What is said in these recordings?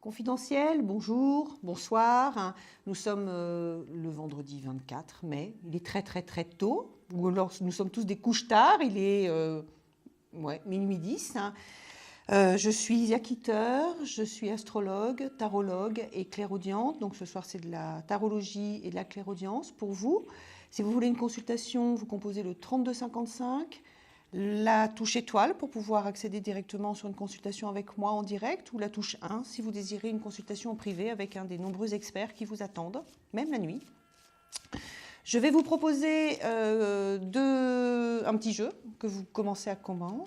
Confidentiel, bonjour, bonsoir. Nous sommes le vendredi 24 mai. Il est très tôt. Ou alors nous sommes tous des couches tard. Il est minuit 10. Je suis yakiteur, je suis astrologue, tarologue et clairaudiente. Donc ce soir, c'est de la tarologie et de la clairaudience pour vous. Si vous voulez une consultation, vous composez le 3255. La touche étoile pour pouvoir accéder directement sur une consultation avec moi en direct, ou la touche 1 si vous désirez une consultation en privé avec un des nombreux experts qui vous attendent, même la nuit. Je vais vous proposer un petit jeu que vous commencez à comprendre.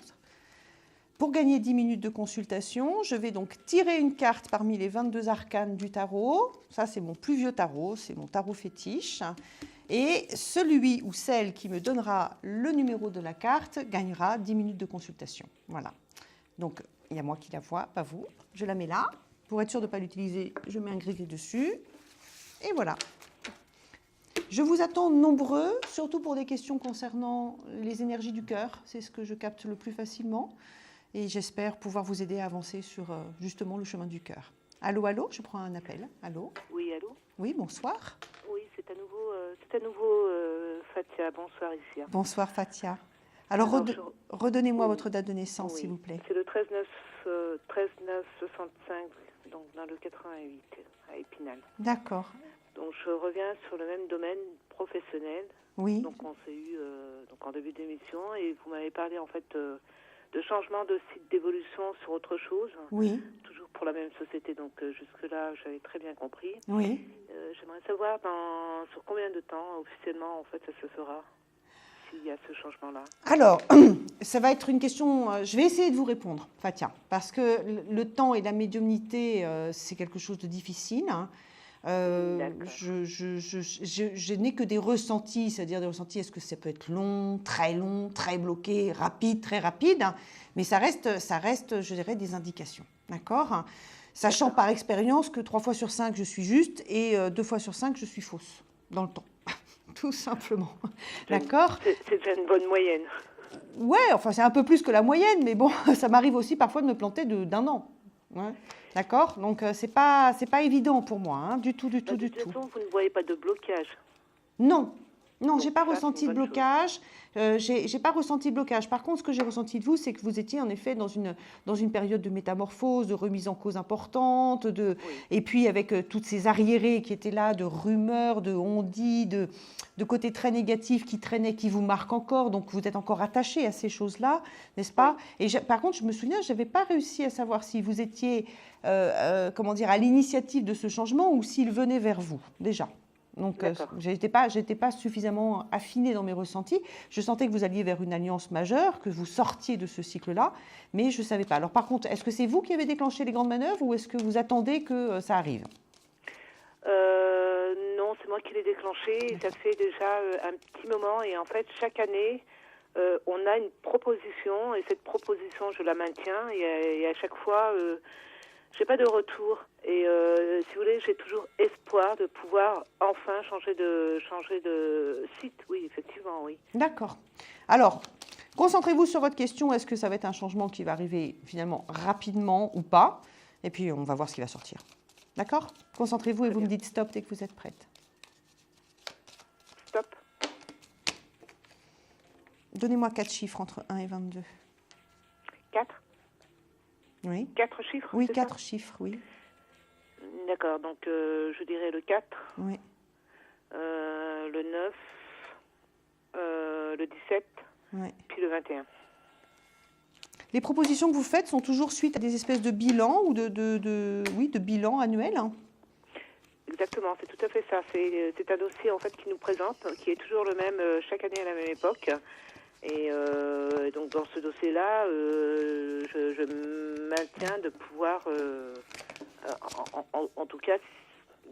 Pour gagner 10 minutes de consultation, je vais donc tirer une carte parmi les 22 arcanes du tarot. Ça, c'est mon plus vieux tarot, c'est mon tarot fétiche. Et celui ou celle qui me donnera le numéro de la carte gagnera 10 minutes de consultation. Voilà. Donc, il y a moi qui la vois, pas vous. Je la mets là. Pour être sûr de ne pas l'utiliser, je mets un griffier dessus. Et voilà. Je vous attends nombreux, surtout pour des questions concernant les énergies du cœur. C'est ce que je capte le plus facilement. Et j'espère pouvoir vous aider à avancer sur justement le chemin du cœur. Allô, allô, je prends un appel. Allô ? Oui, allô ? Oui, bonsoir. Oui, c'est à nouveau Fatia. Bonsoir ici. Bonsoir Fatia. Alors, redonnez-moi votre date de naissance, oui, s'il vous plaît. C'est le 13/9/65, donc dans le 88, à Épinal. D'accord. Donc je reviens sur le même domaine professionnel. Oui. Donc on s'est eu donc en début d'émission et vous m'avez parlé en fait de changement de site d'évolution sur autre chose. Oui. Toujours pour la même société, donc jusque-là j'avais très bien compris. Oui. J'aimerais savoir sur combien de temps officiellement en fait ça se fera, s'il y a ce changement-là. Alors, ça va être une question, je vais essayer de vous répondre, Fatia, parce que le temps et la médiumnité, c'est quelque chose de difficile. Hein. Je n'ai que des ressentis, c'est-à-dire des ressentis, est-ce que ça peut être long, très bloqué, rapide, très rapide, hein, mais ça reste, je dirais, des indications, d'accord ? Sachant par expérience que 3 fois sur 5, je suis juste et 2 fois sur 5, je suis fausse dans le temps, tout simplement, d'accord ? C'est déjà une bonne moyenne. Ouais, enfin c'est un peu plus que la moyenne, mais bon, ça m'arrive aussi parfois de me planter d'un an. Ouais. D'accord ? Donc, c'est pas évident pour moi, hein, du tout. De toute façon, vous ne voyez pas de blocage ? Non, je n'ai pas ressenti de blocage. J'ai pas ressenti de blocage. Par contre, ce que j'ai ressenti de vous, c'est que vous étiez en effet dans une période de métamorphose, de remise en cause importante, et puis avec toutes ces arriérés qui étaient là, de rumeurs, de on-dit, de côté très négatif qui traînait, qui vous marque encore. Donc, vous êtes encore attaché à ces choses-là, n'est-ce pas ? Et par contre, je me souviens, je n'avais pas réussi à savoir si vous étiez, à l'initiative de ce changement ou s'il venait vers vous, déjà. Donc, je n'étais pas suffisamment affinée dans mes ressentis. Je sentais que vous alliez vers une alliance majeure, que vous sortiez de ce cycle-là, mais je ne savais pas. Alors, par contre, est-ce que c'est vous qui avez déclenché les grandes manœuvres ou est-ce que vous attendez que ça arrive ? Non, c'est moi qui l'ai déclenché. Ça fait déjà un petit moment. Et en fait, chaque année, on a une proposition. Et cette proposition, je la maintiens. Et à chaque fois... j'ai pas de retour et si vous voulez, j'ai toujours espoir de pouvoir enfin changer de site. Oui, effectivement, oui. D'accord. Alors, concentrez-vous sur votre question. Est-ce que ça va être un changement qui va arriver finalement rapidement ou pas ? Et puis, on va voir ce qui va sortir. D'accord ? Concentrez-vous et vous me dites stop dès que vous êtes prête. Stop. Donnez-moi 4 chiffres entre 1 et 22. 4 ? Oui. 4 chiffres ? Oui, 4 chiffres, oui. D'accord, donc je dirais le 4, oui. Le 9, le 17, oui. Puis le 21. Les propositions que vous faites sont toujours suite à des espèces de bilans ou de bilans annuels, hein. Exactement, c'est tout à fait ça. C'est un dossier en fait qui nous présente, qui est toujours le même chaque année à la même époque. Et donc dans ce dossier-là, je maintiens de pouvoir, en tout cas,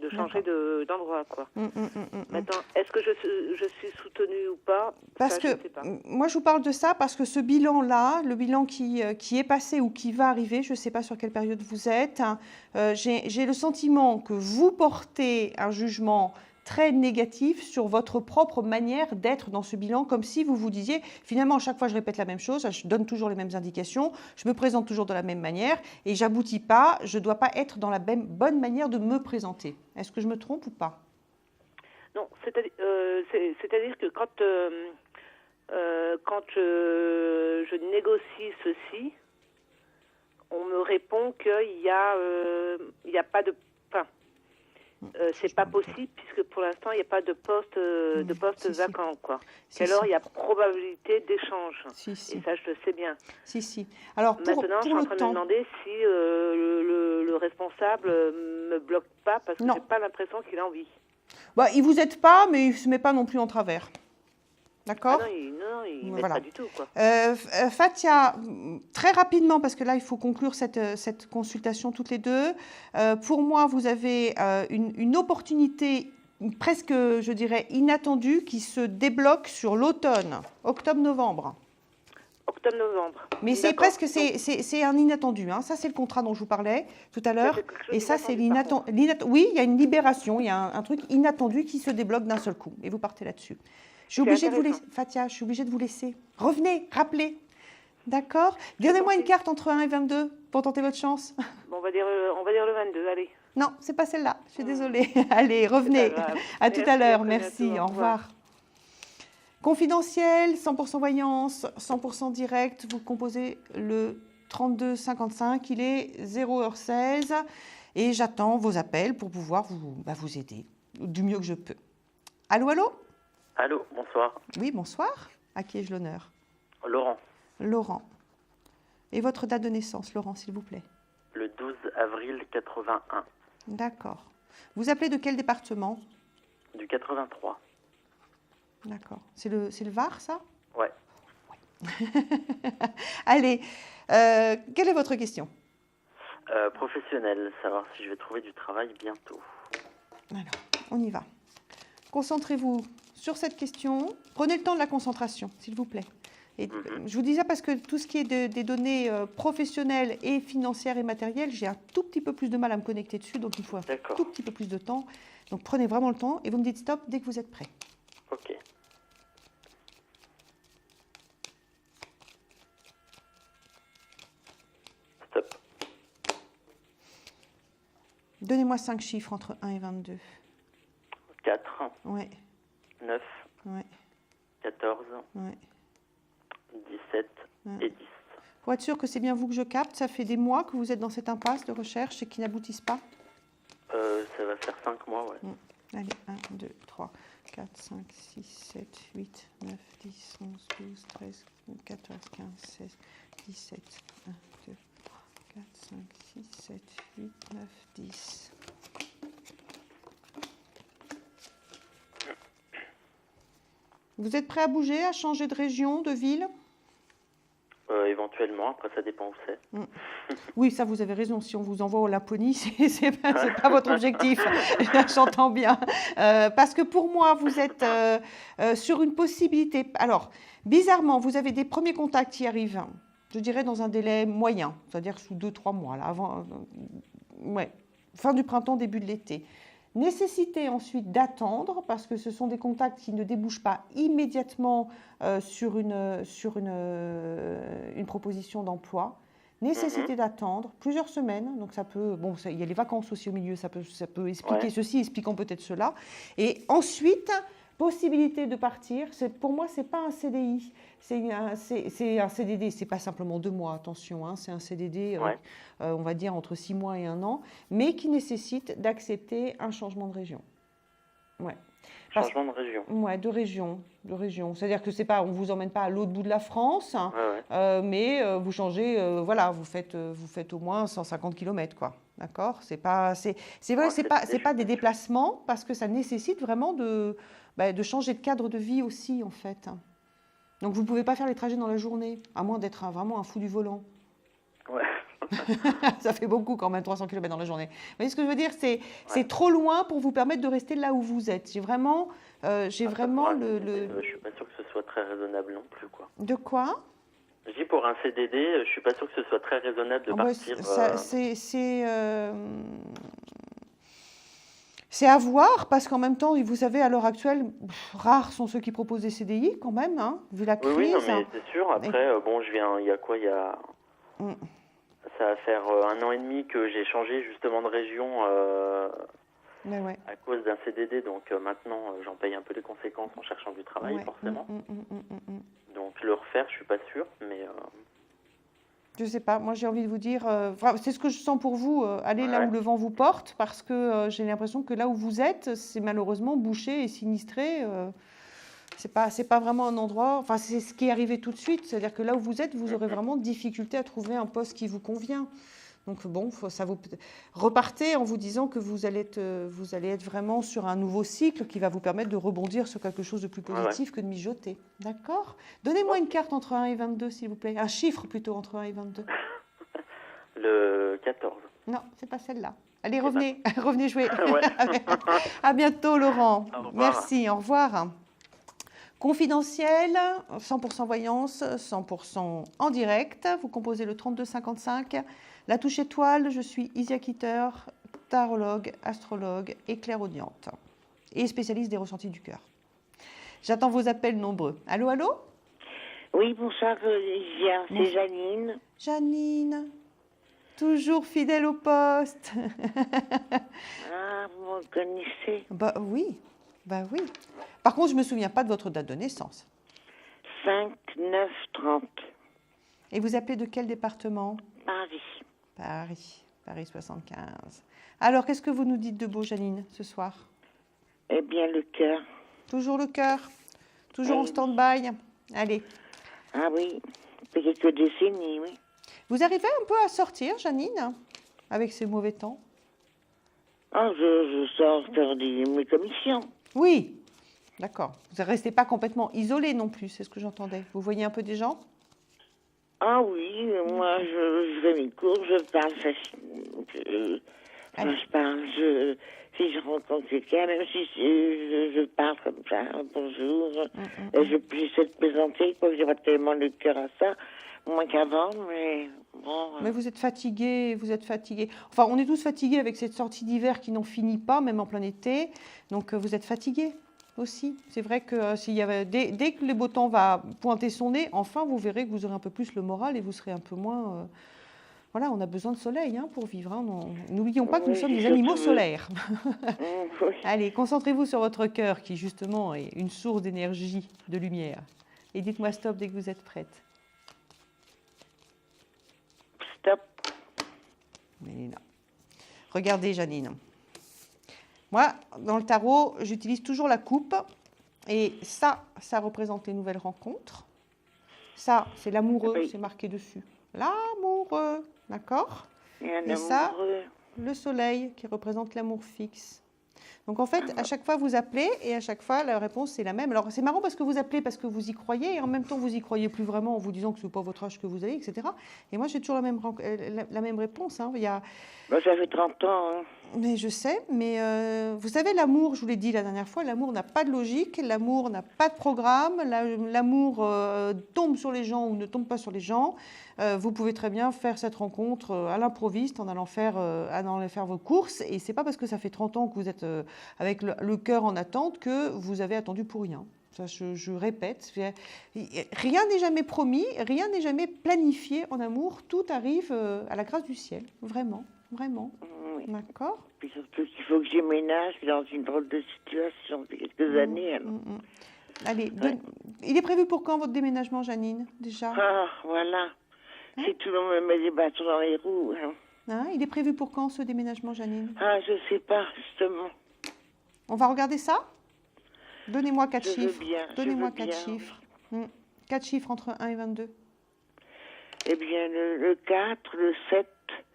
de changer d'endroit, quoi. Maintenant, est-ce que je suis soutenue ou pas ? Parce que je sais pas. Moi, je vous parle de ça parce que ce bilan-là, le bilan qui est passé ou qui va arriver, je ne sais pas sur quelle période vous êtes, j'ai le sentiment que vous portez un jugement très négatif sur votre propre manière d'être dans ce bilan, comme si vous vous disiez, finalement, à chaque fois, je répète la même chose, je donne toujours les mêmes indications, je me présente toujours de la même manière et j'aboutis pas, je ne dois pas être dans la bonne manière de me présenter. Est-ce que je me trompe ou pas? Non, c'est-à-dire que quand je négocie ceci, on me répond qu'il y a pas de... Enfin, c'est pas possible puisque pour l'instant, il n'y a pas de poste vacant, quoi. Qu'alors, il y a probabilité d'échange. Et ça, je le sais bien. Si. Alors, maintenant, je suis en train de me demander si le responsable me bloque pas parce que j'ai pas l'impression qu'il a envie. Bah, il vous aide pas, mais il se met pas non plus en travers. D'accord? Non, il m'aide pas du tout, quoi. Fatia, très rapidement, parce que là, il faut conclure cette consultation toutes les deux. Pour moi, vous avez une opportunité presque, je dirais, inattendue qui se débloque sur l'automne, octobre-novembre. Octobre-novembre. Mais c'est presque, c'est un inattendu. Hein. Ça, c'est le contrat dont je vous parlais tout à l'heure. Et ça, c'est l'inattendu. Oui, il y a une libération, il y a un truc inattendu qui se débloque d'un seul coup. Et vous partez là-dessus. Je suis obligée de vous laisser. Fatia, je suis obligée de vous laisser. Revenez, rappelez. D'accord? Donnez-moi une carte entre 1 et 22 pour tenter votre chance. Bon, on va dire le 22, allez. Non, c'est pas celle-là. Je suis désolée. Allez, revenez. À tout à l'heure. Merci. Au revoir. Confidentiel, 100% voyance, 100% direct. Vous composez le 3255. Il est 0h16. Et j'attends vos appels pour pouvoir vous aider du mieux que je peux. Allô, allô? Allô, bonsoir. Oui, bonsoir. À qui ai-je l'honneur? Laurent. Laurent. Et votre date de naissance, Laurent, s'il vous plaît? Le 12 avril 81. D'accord. Vous appelez de quel département? Du 83. D'accord. C'est le Var, ça? Ouais. Allez, quelle est votre question? Professionnel, savoir si je vais trouver du travail bientôt. Alors, on y va. Concentrez-vous sur cette question. Prenez le temps de la concentration, s'il vous plaît. Et je vous dis ça parce que tout ce qui est des données professionnelles et financières et matérielles, j'ai un tout petit peu plus de mal à me connecter dessus, donc il faut un tout petit peu plus de temps. Donc prenez vraiment le temps et vous me dites stop dès que vous êtes prêt. Ok. Stop. Donnez-moi 5 chiffres entre 1 et 22. 4. Ouais. 9. Ouais. 14. Ouais. 17 et 10. Pour être sûr que c'est bien vous que je capte, ça fait des mois que vous êtes dans cette impasse de recherche et qui n'aboutissent pas? Ça va faire 5 mois, ouais. Allez, 1, 2, 3, 4, 5, 6, 7, 8, 9, 10, 11, 12, 13, 14, 15, 16, 17, 1, 2, 3, 4, 5, 6, 7, 8, 9, 10. Vous êtes prêt à bouger, à changer de région, de ville? Éventuellement, après ça dépend où c'est. Oui, ça vous avez raison, si on vous envoie en Laponie, c'est pas votre objectif, j'entends bien. Parce que pour moi, vous êtes sur une possibilité. Alors, bizarrement, vous avez des premiers contacts qui arrivent, je dirais dans un délai moyen, c'est-à-dire sous 2-3 mois, là, avant, fin du printemps, début de l'été. Nécessité ensuite d'attendre, parce que ce sont des contacts qui ne débouchent pas immédiatement sur une proposition d'emploi. Nécessité d'attendre plusieurs semaines, donc ça peut, il y a les vacances aussi au milieu, ça peut expliquer ceci, expliquant peut-être cela. Et ensuite, possibilité de partir. Pour moi, c'est pas un CDI, c'est un CDD. C'est pas simplement 2 mois, attention, hein, c'est un CDD, on va dire entre 6 mois et 1 an, mais qui nécessite d'accepter un changement de région. Ouais. Changement de région. Ouais, de région. C'est-à-dire que c'est pas, on vous emmène pas à l'autre bout de la France, hein, mais vous changez, vous faites au moins 150 km, quoi. D'accord. C'est pas des déplacements parce que ça nécessite vraiment de changer de cadre de vie aussi, en fait. Donc vous pouvez pas faire les trajets dans la journée, à moins d'être vraiment un fou du volant. Ouais. Ça fait beaucoup quand même, 300 km dans la journée. Vous voyez ce que je veux dire? C'est trop loin pour vous permettre de rester là où vous êtes. J'ai vraiment Je suis pas sûr que ce soit très raisonnable non plus, quoi. De quoi? Je dis pour un CDD, je suis pas sûr que ce soit très raisonnable de partir. C'est à voir, parce qu'en même temps, vous savez, à l'heure actuelle, rares sont ceux qui proposent des CDI quand même, hein, vu la crise. Oui, non, mais c'est sûr. Après, bon, il y a quoi? Mm. Ça va faire 1 an et demi que j'ai changé justement de région Mais ouais. à cause d'un CDD. Donc maintenant, j'en paye un peu les conséquences en cherchant du travail, Ouais. forcément. Donc le refaire, je suis pas sûr, mais... Je sais pas, moi j'ai envie de vous dire, c'est ce que je sens pour vous, allez là Ouais. où le vent vous porte, parce que j'ai l'impression que là où vous êtes, c'est malheureusement bouché et sinistré. C'est pas vraiment un endroit, enfin c'est ce qui est arrivé tout de suite, c'est-à-dire que là où vous êtes, vous aurez vraiment de difficulté à trouver un poste qui vous convient. Donc bon, repartez en vous disant que vous allez être vraiment sur un nouveau cycle qui va vous permettre de rebondir sur quelque chose de plus positif que de mijoter. D'accord? Donnez-moi une carte entre 1 et 22, s'il vous plaît. Un chiffre plutôt entre 1 et 22. Le 14. Non, c'est pas celle-là. Allez, revenez, revenez jouer. Ouais. À bientôt, Laurent. Au revoir. Merci, au revoir. Confidentiel, 100% voyance, 100% en direct. Vous composez le 3255. La touche étoile, je suis Isia Kitter, tarologue, astrologue et clairaudiente. Et spécialiste des ressentis du cœur. J'attends vos appels nombreux. Allô, allô? Oui, bonsoir, Isia, c'est Janine. Janine, toujours fidèle au poste. Ah, vous me connaissez? Bah oui. Par contre, je ne me souviens pas de votre date de naissance. 5, 9, 30. Et vous appelez de quel département? Paris. Paris 75. Alors, qu'est-ce que vous nous dites de beau, Janine, ce soir? Eh bien, le cœur. Toujours le cœur? Toujours en stand-by? Allez. Ah oui, depuis quelques décennies, oui. Vous arrivez un peu à sortir, Janine, avec ces mauvais temps? Ah, je sors faire mes commissions. Oui, d'accord. Vous ne restez pas complètement isolée non plus, c'est ce que j'entendais. Vous voyez un peu des gens? Ah oui, moi, je fais mes cours, je parle si je rencontre quelqu'un, même si je parle comme ça, bonjour, j'essaie de présenter, quoi, j'ai pas tellement le cœur à ça, moins qu'avant, mais bon... Mais vous êtes fatigué, Enfin, on est tous fatigués avec cette sortie d'hiver qui n'en finit pas, même en plein été. Donc, vous êtes fatigué aussi. C'est vrai que dès que le beau temps va pointer son nez, enfin, vous verrez que vous aurez un peu plus le moral et vous serez un peu moins... Voilà, on a besoin de soleil pour vivre. Hein. N'oublions pas que nous sommes des animaux solaires. Allez, concentrez-vous sur votre cœur qui, justement, est une source d'énergie, de lumière. Et dites-moi stop dès que vous êtes prête. Stop. Mélina. Regardez, Janine. Moi, dans le tarot, j'utilise toujours la coupe. Et ça représente les nouvelles rencontres. Ça, c'est l'amoureux, c'est marqué dessus. L'amoureux, d'accord? Et ça, le soleil qui représente l'amour fixe. Donc en fait, à chaque fois vous appelez et à chaque fois la réponse c'est la même. Alors c'est marrant parce que vous appelez parce que vous y croyez et en même temps vous y croyez plus vraiment en vous disant que ce n'est pas votre âge que vous avez, etc. Et moi j'ai toujours la même réponse. Hein. Moi ça fait 30 ans. Hein. Mais je sais, mais vous savez l'amour, je vous l'ai dit la dernière fois, l'amour n'a pas de logique, l'amour n'a pas de programme, l'amour tombe sur les gens ou ne tombe pas sur les gens. Vous pouvez très bien faire cette rencontre à l'improviste en allant faire vos courses. Et c'est pas parce que ça fait 30 ans que vous êtes avec le cœur en attente que vous avez attendu pour rien. Ça, je répète, rien n'est jamais promis, rien n'est jamais planifié en amour. Tout arrive à la grâce du ciel, vraiment, vraiment. Oui. D'accord. Puis surtout qu'il faut que j'emménage dans une drôle de situation depuis quelques années. Alors. Allez, il est prévu pour quand votre déménagement, Janine, déjà? Ah, voilà. Si tout le monde me met des bâtons dans les roues. Hein. Il est prévu pour quand ce déménagement, Janine? Ah, je sais pas, justement. On va regarder ça? Donnez-moi 4 Je veux chiffres. bien, Donnez-moi 4 chiffres. 4 chiffres entre 1 et 22. Eh bien, le 4, le 7,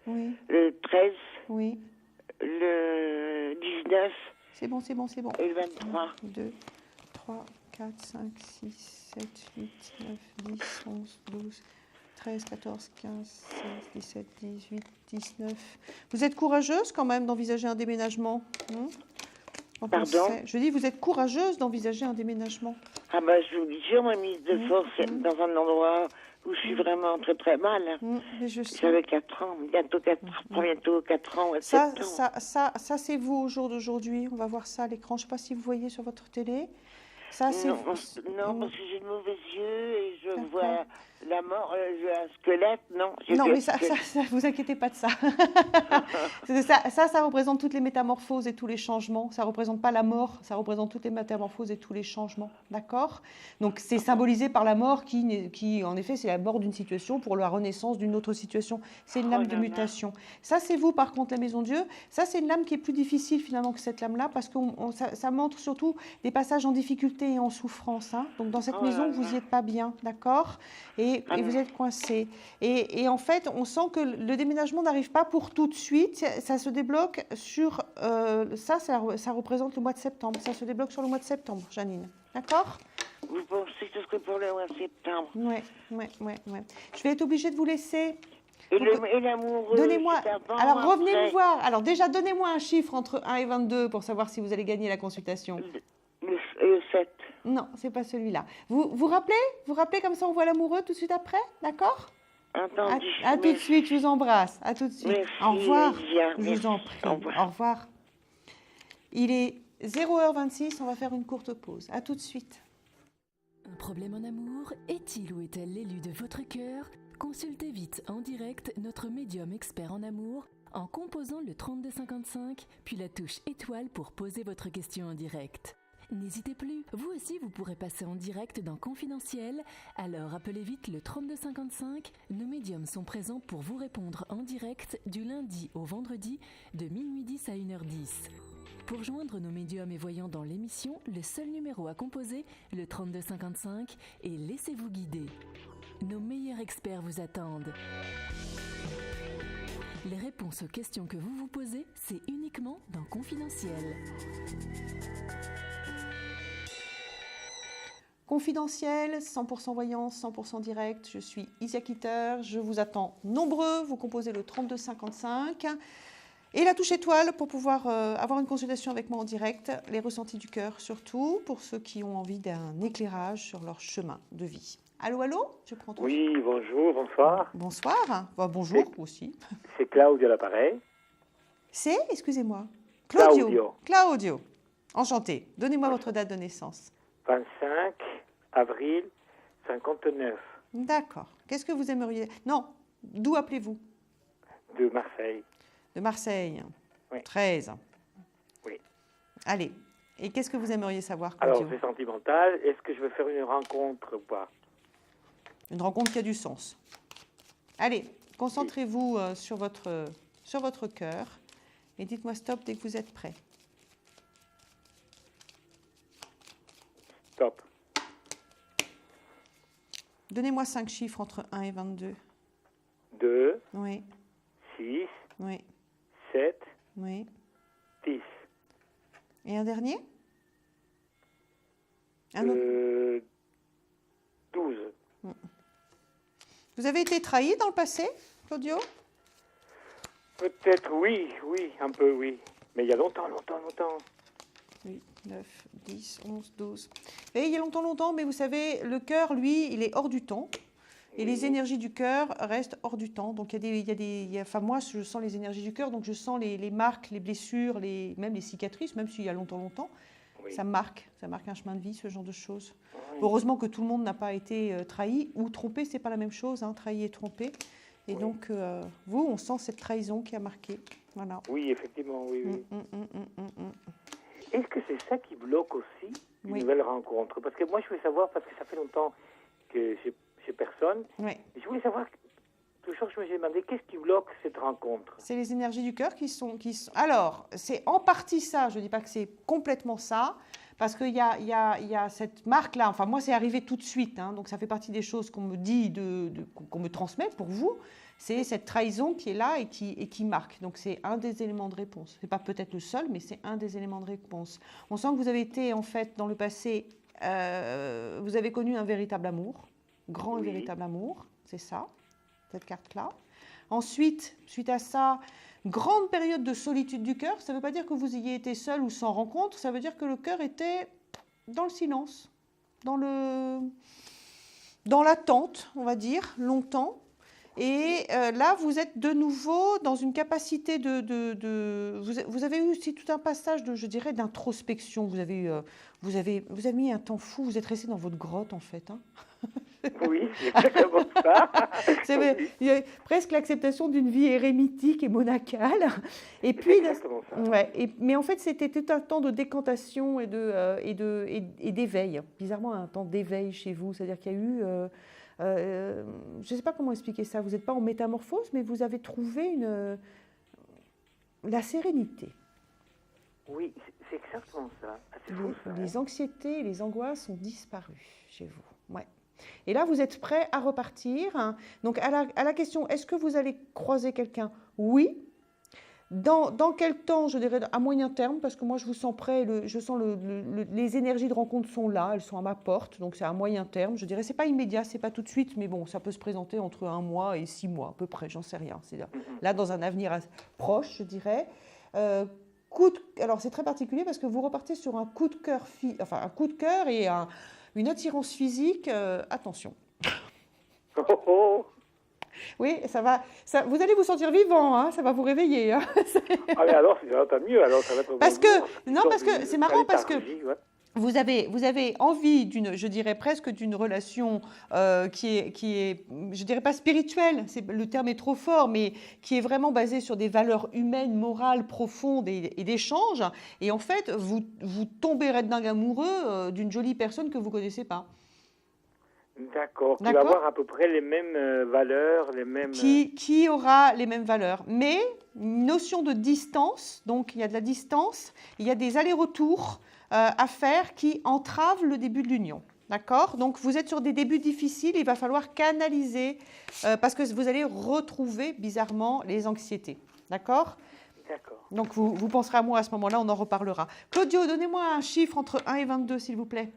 Oui. le 13, Oui. le 19. C'est bon. Et le 23. 1, 2, 3, 4, 5, 6, 7, 8, 9, 10, 11, 12, 13, 14, 15, 16, 17, 18, 19. Vous êtes courageuse quand même d'envisager un déménagement? Pardon? Je dis, vous êtes courageuse d'envisager un déménagement? Ah bah je vous dis, on m'a mise de force dans un endroit où je suis vraiment très très mal. Mais je sais. J'avais 4 ans, bientôt 4 ans, ouais, Ça, 7 ans. c'est vous au jour d'aujourd'hui. On va voir ça à l'écran. Je ne sais pas si vous voyez sur votre télé. Ça, c'est Non, parce que j'ai de mauvais yeux et je D'accord. vois la mort, j'ai un squelette, non. Non, mais ça, vous inquiétez pas de ça. ça représente toutes les métamorphoses et tous les changements. Ça ne représente pas la mort, ça représente toutes les métamorphoses et tous les changements. D'accord? Donc, c'est symbolisé par la mort qui, en effet, c'est la mort d'une situation pour la renaissance d'une autre situation. C'est une lame de mutation. Ça, c'est vous, par contre, la Maison Dieu. Ça, c'est une lame qui est plus difficile, finalement, que cette lame-là, parce que ça montre surtout des passages en difficulté et en souffrance. Hein. Donc, dans cette maison, vous n'y êtes pas bien. D'accord? Et vous êtes coincé. Et en fait, on sent que le déménagement n'arrive pas pour tout de suite. Ça se débloque sur... ça représente le mois de septembre. Ça se débloque sur le mois de septembre, Janine. D'accord? Vous pensez que ce serait pour le mois de septembre? Oui. Je vais être obligée de vous laisser... Et l'amoureux, Donnez-moi... c'est avant, Alors, revenez après? me voir. Alors, déjà, donnez-moi un chiffre entre 1 et 22 pour savoir si vous allez gagner la consultation. Le 7. Non, c'est pas celui-là. Vous rappelez comme ça on voit l'amoureux tout de suite après, d'accord? Entendu. À tout de suite, je vous embrasse. À tout de suite. Merci, Au revoir. Lydia. Je vous en prie. Au revoir. Au revoir. Il est 0h26, on va faire une courte pause. À tout de suite. Un problème en amour? Est-il ou est-elle l'élu de votre cœur? Consultez vite en direct notre médium expert en amour en composant le 3255 puis la touche étoile pour poser votre question en direct. N'hésitez plus, vous aussi vous pourrez passer en direct dans Confidentiel, alors appelez vite le 3255, nos médiums sont présents pour vous répondre en direct du lundi au vendredi de minuit 10 à 1h10. Pour joindre nos médiums et voyants dans l'émission, le seul numéro à composer, le 3255, et laissez-vous guider. Nos meilleurs experts vous attendent. Les réponses aux questions que vous vous posez, c'est uniquement dans Confidentiel. Confidentiel, 100% voyance, 100% direct. Je suis Isia Kitter. Je vous attends nombreux. Vous composez le 3255 et la touche étoile pour pouvoir avoir une consultation avec moi en direct. Les ressentis du cœur surtout pour ceux qui ont envie d'un éclairage sur leur chemin de vie. Allô, je prends tout. Oui, bonjour, bonsoir. Bonsoir. Bonjour aussi. C'est Claudio à l'appareil. C'est, excusez-moi, Claudio. Enchanté. Donnez-moi votre date de naissance. 25 avril 59. D'accord. Qu'est-ce que vous aimeriez... Non, d'où appelez-vous? De Marseille. De Marseille. Oui. 13. Oui. Allez. Et qu'est-ce que vous aimeriez savoir, Alors, Claudio? c'est sentimental. Est-ce que je veux faire une rencontre ou pas? Une rencontre qui a du sens. Allez, concentrez-vous sur votre cœur et dites-moi stop dès que vous êtes prêt. Stop. Donnez-moi 5 chiffres entre 1 et 22. 2, Oui, 6, oui, 7, oui. 10. Et un dernier? Un autre? 12. Vous avez été trahi dans le passé, Claudio? Peut-être oui, un peu oui. Mais il y a longtemps. 8, 9, 10, 11, 12. Et il y a longtemps, mais vous savez, le cœur, lui, il est hors du temps. Et les énergies du cœur restent hors du temps. Donc, enfin, moi, je sens les énergies du cœur, donc je sens les marques, les blessures, même les cicatrices, même s'il y a longtemps. Oui. Ça marque un chemin de vie, ce genre de choses. Oui. Heureusement que tout le monde n'a pas été trahi ou trompé, c'est pas la même chose, hein, trahi et trompé. Et donc, vous, on sent cette trahison qui a marqué. Voilà. Oui, effectivement, oui. Est-ce que c'est ça qui bloque aussi une nouvelle rencontre? Parce que moi, je voulais savoir, parce que ça fait longtemps que j'ai personne. Oui. Et je voulais savoir, toujours, je me suis demandé, qu'est-ce qui bloque cette rencontre? C'est les énergies du cœur qui sont... Alors, c'est en partie ça, je ne dis pas que c'est complètement ça, parce qu'il y a cette marque-là. Enfin, moi, c'est arrivé tout de suite, hein, donc ça fait partie des choses qu'on me dit, qu'on me transmet pour vous. C'est cette trahison qui est là et qui marque. Donc, c'est un des éléments de réponse. Ce n'est pas peut-être le seul, mais c'est un des éléments de réponse. On sent que vous avez été, en fait, dans le passé, vous avez connu un véritable amour, grand et véritable amour, c'est ça, cette carte-là. Ensuite, suite à ça, grande période de solitude du cœur. Ça ne veut pas dire que vous ayez été seul ou sans rencontre, ça veut dire que le cœur était dans le silence, dans dans l'attente, on va dire, longtemps. Et là, vous êtes de nouveau dans une capacité vous avez eu aussi tout un passage je dirais, d'introspection. Vous avez mis un temps fou. Vous êtes resté dans votre grotte, en fait. Hein. Oui, c'est exactement ça. Il y a presque l'acceptation d'une vie érémitique et monacale. Et puis, exactement ça. Ouais, mais en fait, c'était tout un temps de décantation et d'éveil. Bizarrement, un temps d'éveil chez vous. C'est-à-dire qu'il y a eu... je ne sais pas comment expliquer ça. Vous n'êtes pas en métamorphose, mais vous avez trouvé la sérénité. Oui, c'est exactement ça. C'est fou, ça. Les anxiétés et les angoisses ont disparu chez vous. Ouais. Et là, vous êtes prêt à repartir. Hein. Donc, à la question, est-ce que vous allez croiser quelqu'un? Oui. Dans quel temps? Je dirais à moyen terme, parce que moi, je vous sens prêt. Je sens les énergies de rencontre sont là, elles sont à ma porte. Donc, c'est à moyen terme. Je dirais, c'est pas immédiat, c'est pas tout de suite, mais bon, ça peut se présenter entre 1 mois et 6 mois, à peu près, j'en sais rien. C'est là, dans un avenir proche, je dirais. Alors, c'est très particulier parce que vous repartez sur un coup de cœur, un coup de cœur et une attirance physique. Attention. Oui, ça va. Vous allez vous sentir vivant, hein, ça va vous réveiller. Hein. Ah mais alors, ça va mieux. Alors, ça va être parce que c'est marrant parce que vous avez envie je dirais presque d'une relation qui est, je dirais pas spirituelle, le terme est trop fort, mais qui est vraiment basée sur des valeurs humaines, morales, profondes et d'échanges. Et en fait, vous tombez red dingue amoureux d'une jolie personne que vous connaissez pas. D'accord, qui va avoir à peu près les mêmes valeurs, les mêmes... Qui aura les mêmes valeurs, mais une notion de distance, donc il y a de la distance, il y a des allers-retours à faire qui entravent le début de l'union. D'accord? Donc vous êtes sur des débuts difficiles, il va falloir canaliser, parce que vous allez retrouver bizarrement les anxiétés. D'accord? D'accord. Donc vous penserez à moi à ce moment-là, on en reparlera. Claudio, donnez-moi un chiffre entre 1 et 22, s'il vous plaît.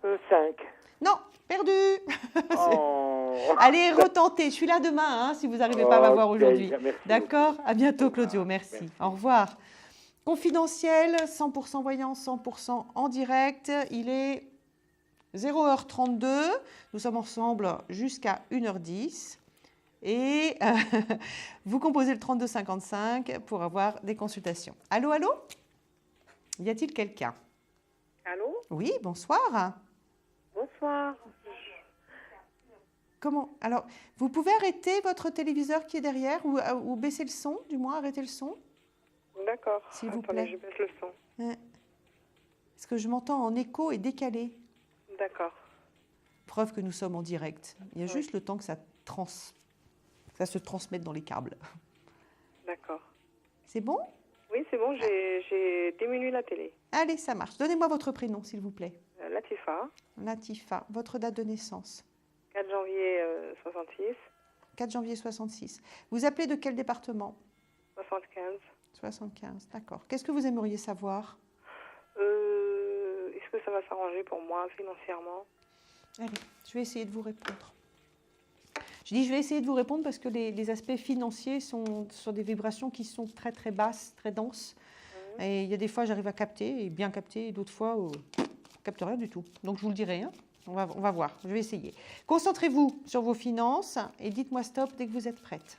5. Non, perdu. Oh. Allez, retentez. Je suis là demain, hein, si vous n'arrivez pas à m'avoir aujourd'hui. D'accord? À bientôt, Claudio. Merci. Au revoir. Confidentiel, 100% voyance, 100% en direct. Il est 0h32. Nous sommes ensemble jusqu'à 1h10. Et vous composez le 3255 pour avoir des consultations. Allô, allô? Y a-t-il quelqu'un? Allô? Oui, bonsoir. Bonsoir. Comment? Alors, vous pouvez arrêter votre téléviseur qui est derrière ou baisser le son, du moins arrêter le son? D'accord. S'il vous Attendez, plaît. je baisse le son. Parce que je m'entends en écho et décalé. D'accord. Preuve que nous sommes en direct. Il y a juste le temps que ça se transmette dans les câbles. D'accord. C'est bon? Oui, c'est bon, j'ai diminué la télé. Allez, ça marche. Donnez-moi votre prénom, s'il vous plaît. Latifa. Latifa. Votre date de naissance? 4 janvier 66. 4 janvier 66. Vous appelez de quel département? 75. 75, d'accord. Qu'est-ce que vous aimeriez savoir? Est-ce que ça va s'arranger pour moi financièrement? Allez, je vais essayer de vous répondre. Je dis je vais essayer de vous répondre parce que les aspects financiers sont sur des vibrations qui sont très très basses, très denses. Et il y a des fois j'arrive à capter, et bien capter, et d'autres fois je ne capte rien du tout. Donc je vous le dirai, hein. On va voir, je vais essayer. Concentrez-vous sur vos finances et dites-moi stop dès que vous êtes prête.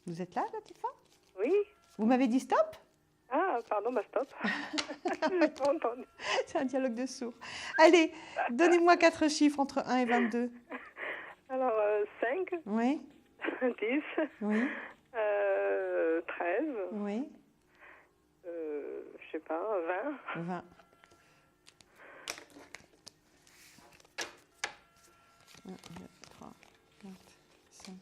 Vous êtes là, Latifa? Oui. Vous m'avez dit stop? Ah, pardon, bah stop. Je n'ai pas entendu. C'est un dialogue de sourds. Allez, donnez-moi 4 chiffres entre 1 et 22. Alors, 5. Oui. 10. Oui. 13. Oui. Je sais pas, 20. 20. 1, 2, 3, 4, 5.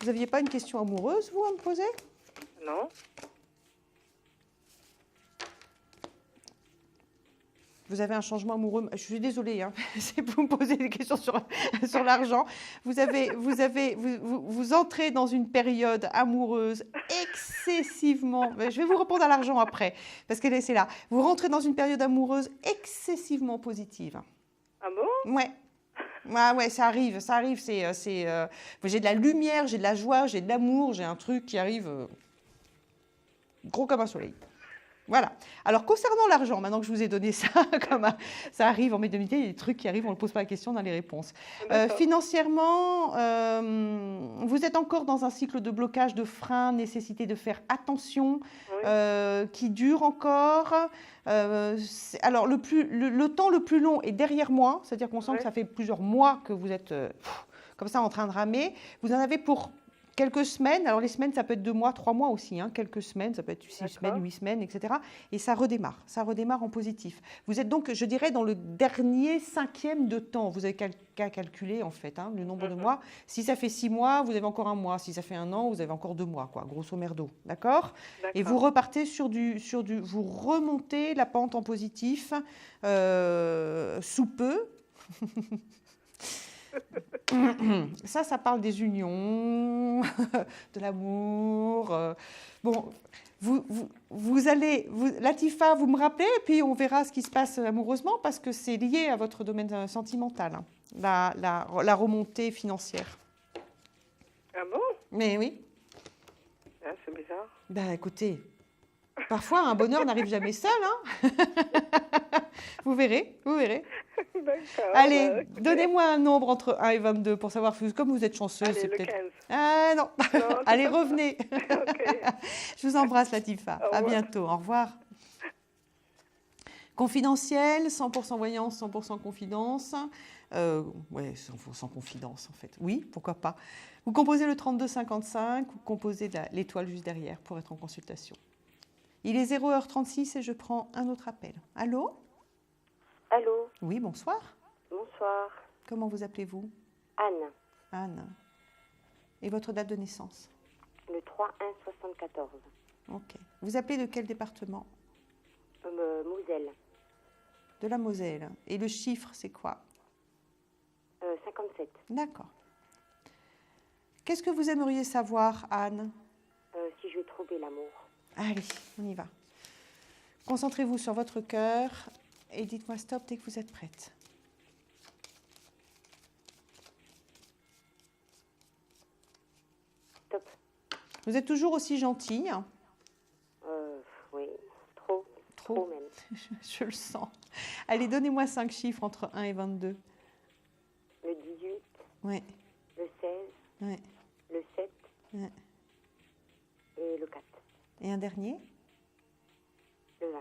Vous n'aviez pas une question amoureuse, vous, à me poser? Non. Vous avez un changement amoureux. Je suis désolée, hein, c'est pour me poser des questions sur l'argent. Vous entrez dans une période amoureuse excessivement. Je vais vous répondre à l'argent après, parce que c'est là. Vous rentrez dans une période amoureuse excessivement positive. Ah bon? Ouais. Ouais, ça arrive. J'ai de la lumière, j'ai de la joie, j'ai de l'amour, j'ai un truc qui arrive gros comme un soleil. Voilà. Alors, concernant l'argent, maintenant que je vous ai donné ça, ça arrive en médiumnité, il y a des trucs qui arrivent, on ne pose pas la question dans les réponses. Financièrement, vous êtes encore dans un cycle de blocage, de frein, nécessité de faire attention, qui dure encore. Alors, le temps le plus long est derrière moi, c'est-à-dire qu'on sent que ça fait plusieurs mois que vous êtes comme ça en train de ramer. Vous en avez pour quelques semaines, alors les semaines, ça peut être 2 mois, 3 mois aussi, hein, quelques semaines, ça peut être 6 semaines, 8 semaines, etc. Et ça redémarre en positif. Vous êtes donc, je dirais, dans le dernier 5e de temps. Vous n'avez qu'à calculer, en fait, hein, le nombre de mois. Si ça fait 6 mois, vous avez encore 1 mois. Si ça fait 1 an, vous avez encore 2 mois, quoi, grosso merdo. D'accord ? Et vous repartez vous remontez la pente en positif sous peu. Ça parle des unions, de l'amour. Bon, Latifa, vous me rappelez, et puis on verra ce qui se passe amoureusement, parce que c'est lié à votre domaine sentimental, hein, la remontée financière. Ah bon? Mais oui. Ah, c'est bizarre. Ben écoutez, parfois un bonheur n'arrive jamais seul, hein. Vous verrez. D'accord. Allez, donnez-moi un nombre entre 1 et 22 pour savoir, comme vous êtes chanceuse. Allez, c'est le peut-être... 15. Ah non, allez, revenez. Okay. Je vous embrasse, Latifa. À bientôt, au revoir. Confidentiel, 100% voyance, 100% confidence. Ouais, 100% confidence en fait. Oui, pourquoi pas. Vous composez le 3255, vous composez l'étoile juste derrière pour être en consultation. Il est 0h36 et je prends un autre appel. Allô ? Allô ? Oui, bonsoir. Bonsoir. Comment vous appelez-vous ? Anne. Anne. Et votre date de naissance ? Le 3-1-74. Ok. Vous appelez de quel département ? Moselle. De la Moselle. Et le chiffre, c'est quoi ? 57. D'accord. Qu'est-ce que vous aimeriez savoir, Anne ? Si je trouvais l'amour. Allez, on y va. Concentrez-vous sur votre cœur et dites-moi stop dès que vous êtes prête. Stop. Vous êtes toujours aussi gentille ? Oui, trop. Trop même. Je le sens. Allez, donnez-moi 5 chiffres entre 1 et 22. Le 18. Oui. Le 16. Oui. Le 7. Oui. Et le 4. Et un dernier ? Le 20.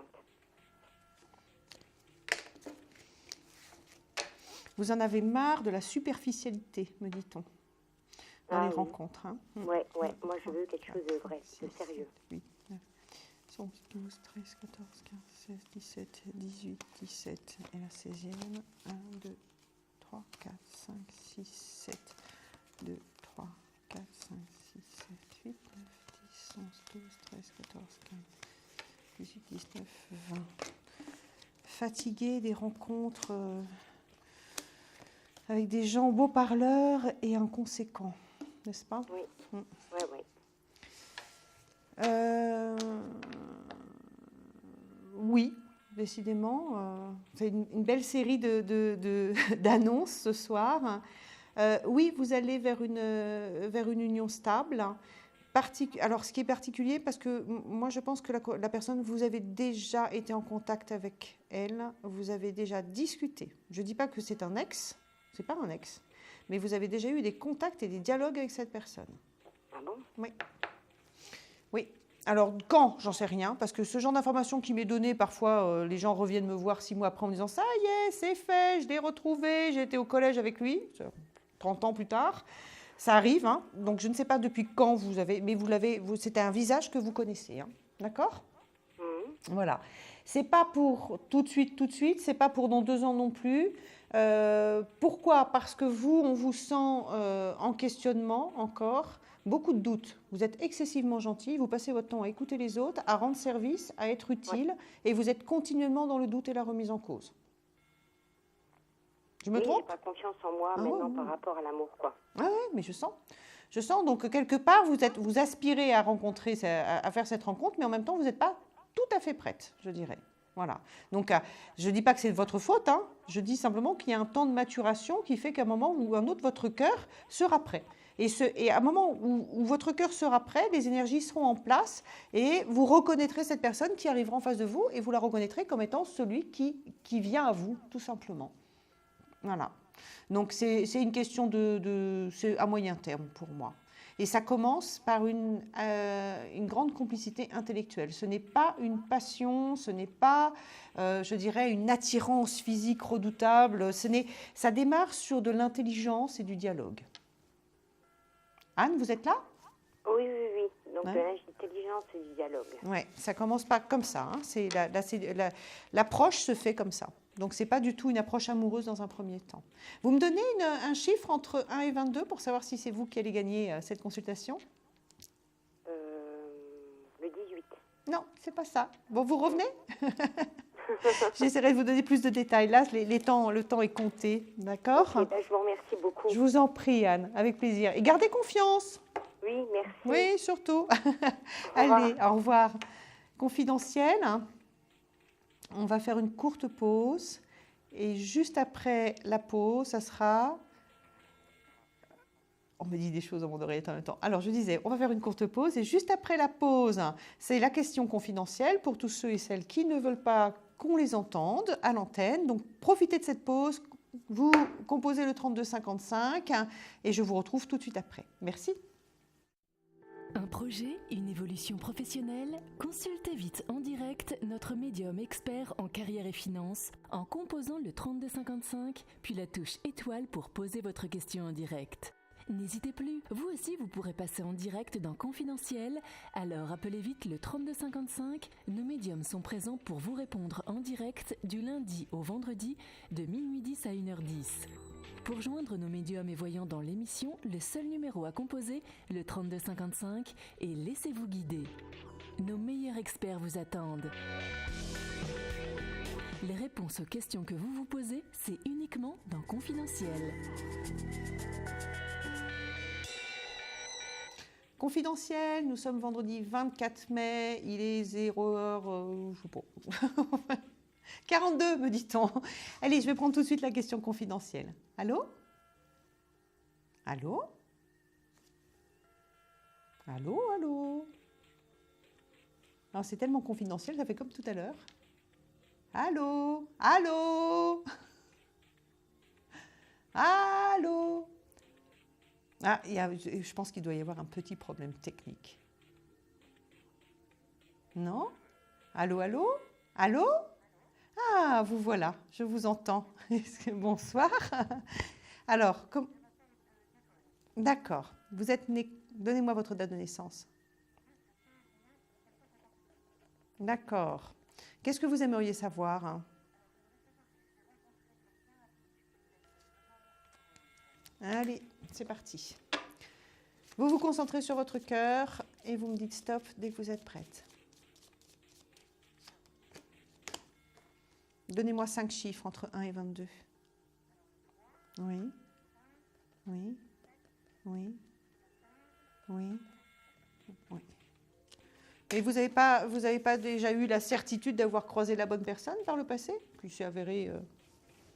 Vous en avez marre de la superficialité, me dit-on, dans les rencontres. Hein. Ouais. Moi, je veux quelque chose de vrai, de sérieux. 8, 9, 11, 12, 13, 14, 15, 16, 17, 18, 17 et la 16e. 1, 2, 3, 4, 5, 6, 7. 2, 3, 4, 5, 6, 7, 8, 9, 10, 11, 12, 13, 14, 15, 18, 19, 20. Fatigué des rencontres avec des gens beaux parleurs et inconséquents, n'est-ce pas ? Oui. Oui. Oui, décidément. C'est une belle série d'annonces ce soir. Oui, vous allez vers une union stable. Alors, ce qui est particulier, parce que moi, je pense que la personne, vous avez déjà été en contact avec elle, vous avez déjà discuté. Je ne dis pas que c'est un ex, c'est pas un ex, mais vous avez déjà eu des contacts et des dialogues avec cette personne. Ah bon ? Oui. Oui. Alors, quand ? J'en sais rien, parce que ce genre d'information qui m'est donnée, parfois, les gens reviennent me voir 6 mois après en me disant « Ça y est, c'est fait, je l'ai retrouvé, j'ai été au collège avec lui, 30 ans plus tard. » Ça arrive, hein. Donc je ne sais pas depuis quand vous avez, mais c'était un visage que vous connaissez, hein. D'accord ? Voilà. C'est pas pour tout de suite, c'est pas pour dans 2 ans non plus. Pourquoi? Parce que vous, on vous sent en questionnement encore, beaucoup de doutes. Vous êtes excessivement gentil, vous passez votre temps à écouter les autres, à rendre service, à être utile, et vous êtes continuellement dans le doute et la remise en cause. Je me trompe? J'ai pas confiance en moi maintenant par rapport à l'amour, quoi. Ah oui, mais je sens. Je sens, donc quelque part, vous aspirez à rencontrer, à faire cette rencontre, mais en même temps, vous n'êtes pas tout à fait prête, je dirais. Voilà. Donc, je ne dis pas que c'est de votre faute, hein. Je dis simplement qu'il y a un temps de maturation qui fait qu'à un moment ou un autre, votre cœur sera prêt. Et à un moment où votre cœur sera prêt, les énergies seront en place et vous reconnaîtrez cette personne qui arrivera en face de vous et vous la reconnaîtrez comme étant celui qui vient à vous, tout simplement. Voilà. Donc, c'est une question c'est à moyen terme pour moi. Et ça commence par une grande complicité intellectuelle. Ce n'est pas une passion, ce n'est pas, je dirais, une attirance physique redoutable. Ça démarre sur de l'intelligence et du dialogue. Anne, vous êtes là? Oui. Donc de l'intelligence et du dialogue. Oui, ça commence pas comme ça. Hein. L'approche se fait comme ça. Donc, ce n'est pas du tout une approche amoureuse dans un premier temps. Vous me donnez un chiffre entre 1 et 22 pour savoir si c'est vous qui allez gagner cette consultation? Le 18. Non, ce n'est pas ça. Bon, vous revenez? J'essaierai de vous donner plus de détails. Là, le temps est compté. D'accord? Okay, je vous remercie beaucoup. Je vous en prie, Anne, avec plaisir. Et gardez confiance. Oui, merci. Oui, surtout. Allez, au revoir. Confidentiel. On va faire une courte pause et juste après la pause, ça sera... On me dit des choses dans mon oreillette en même temps. Alors, je disais, on va faire une courte pause et juste après la pause, c'est la question confidentielle pour tous ceux et celles qui ne veulent pas qu'on les entende à l'antenne. Donc, profitez de cette pause, vous composez le 3255 et je vous retrouve tout de suite après. Merci. Un projet, une évolution professionnelle? Consultez vite en direct notre médium expert en carrière et finance en composant le 3255 puis la touche étoile pour poser votre question en direct. N'hésitez plus, vous aussi vous pourrez passer en direct dans Confidentiel, alors appelez vite le 3255, nos médiums sont présents pour vous répondre en direct du lundi au vendredi de minuit 10 à 1h10. Pour joindre nos médiums et voyants dans l'émission, le seul numéro à composer, le 3255, et laissez-vous guider. Nos meilleurs experts vous attendent. Les réponses aux questions que vous vous posez, c'est uniquement dans Confidentiel. Confidentiel, nous sommes vendredi 24 mai, il est 0h, je sais pas. 42, me dit-on. Allez, je vais prendre tout de suite la question confidentielle. Allô? Allô? Allô, allô? Alors, c'est tellement confidentiel, ça fait comme tout à l'heure. Allô? Allô? Allô? Ah, je pense qu'il doit y avoir un petit problème technique. Non? Allô, allô? Allô? Ah, vous voilà, je vous entends. Bonsoir. Alors, d'accord, vous êtes né... Donnez-moi votre date de naissance. D'accord. Qu'est-ce que vous aimeriez savoir? Allez, c'est parti. Vous vous concentrez sur votre cœur et vous me dites stop dès que vous êtes prête. Donnez-moi 5 chiffres entre 1 et 22. Oui. Oui. Oui. Oui. Oui. Et vous n'avez pas déjà eu la certitude d'avoir croisé la bonne personne par le passé? Puis c'est avéré...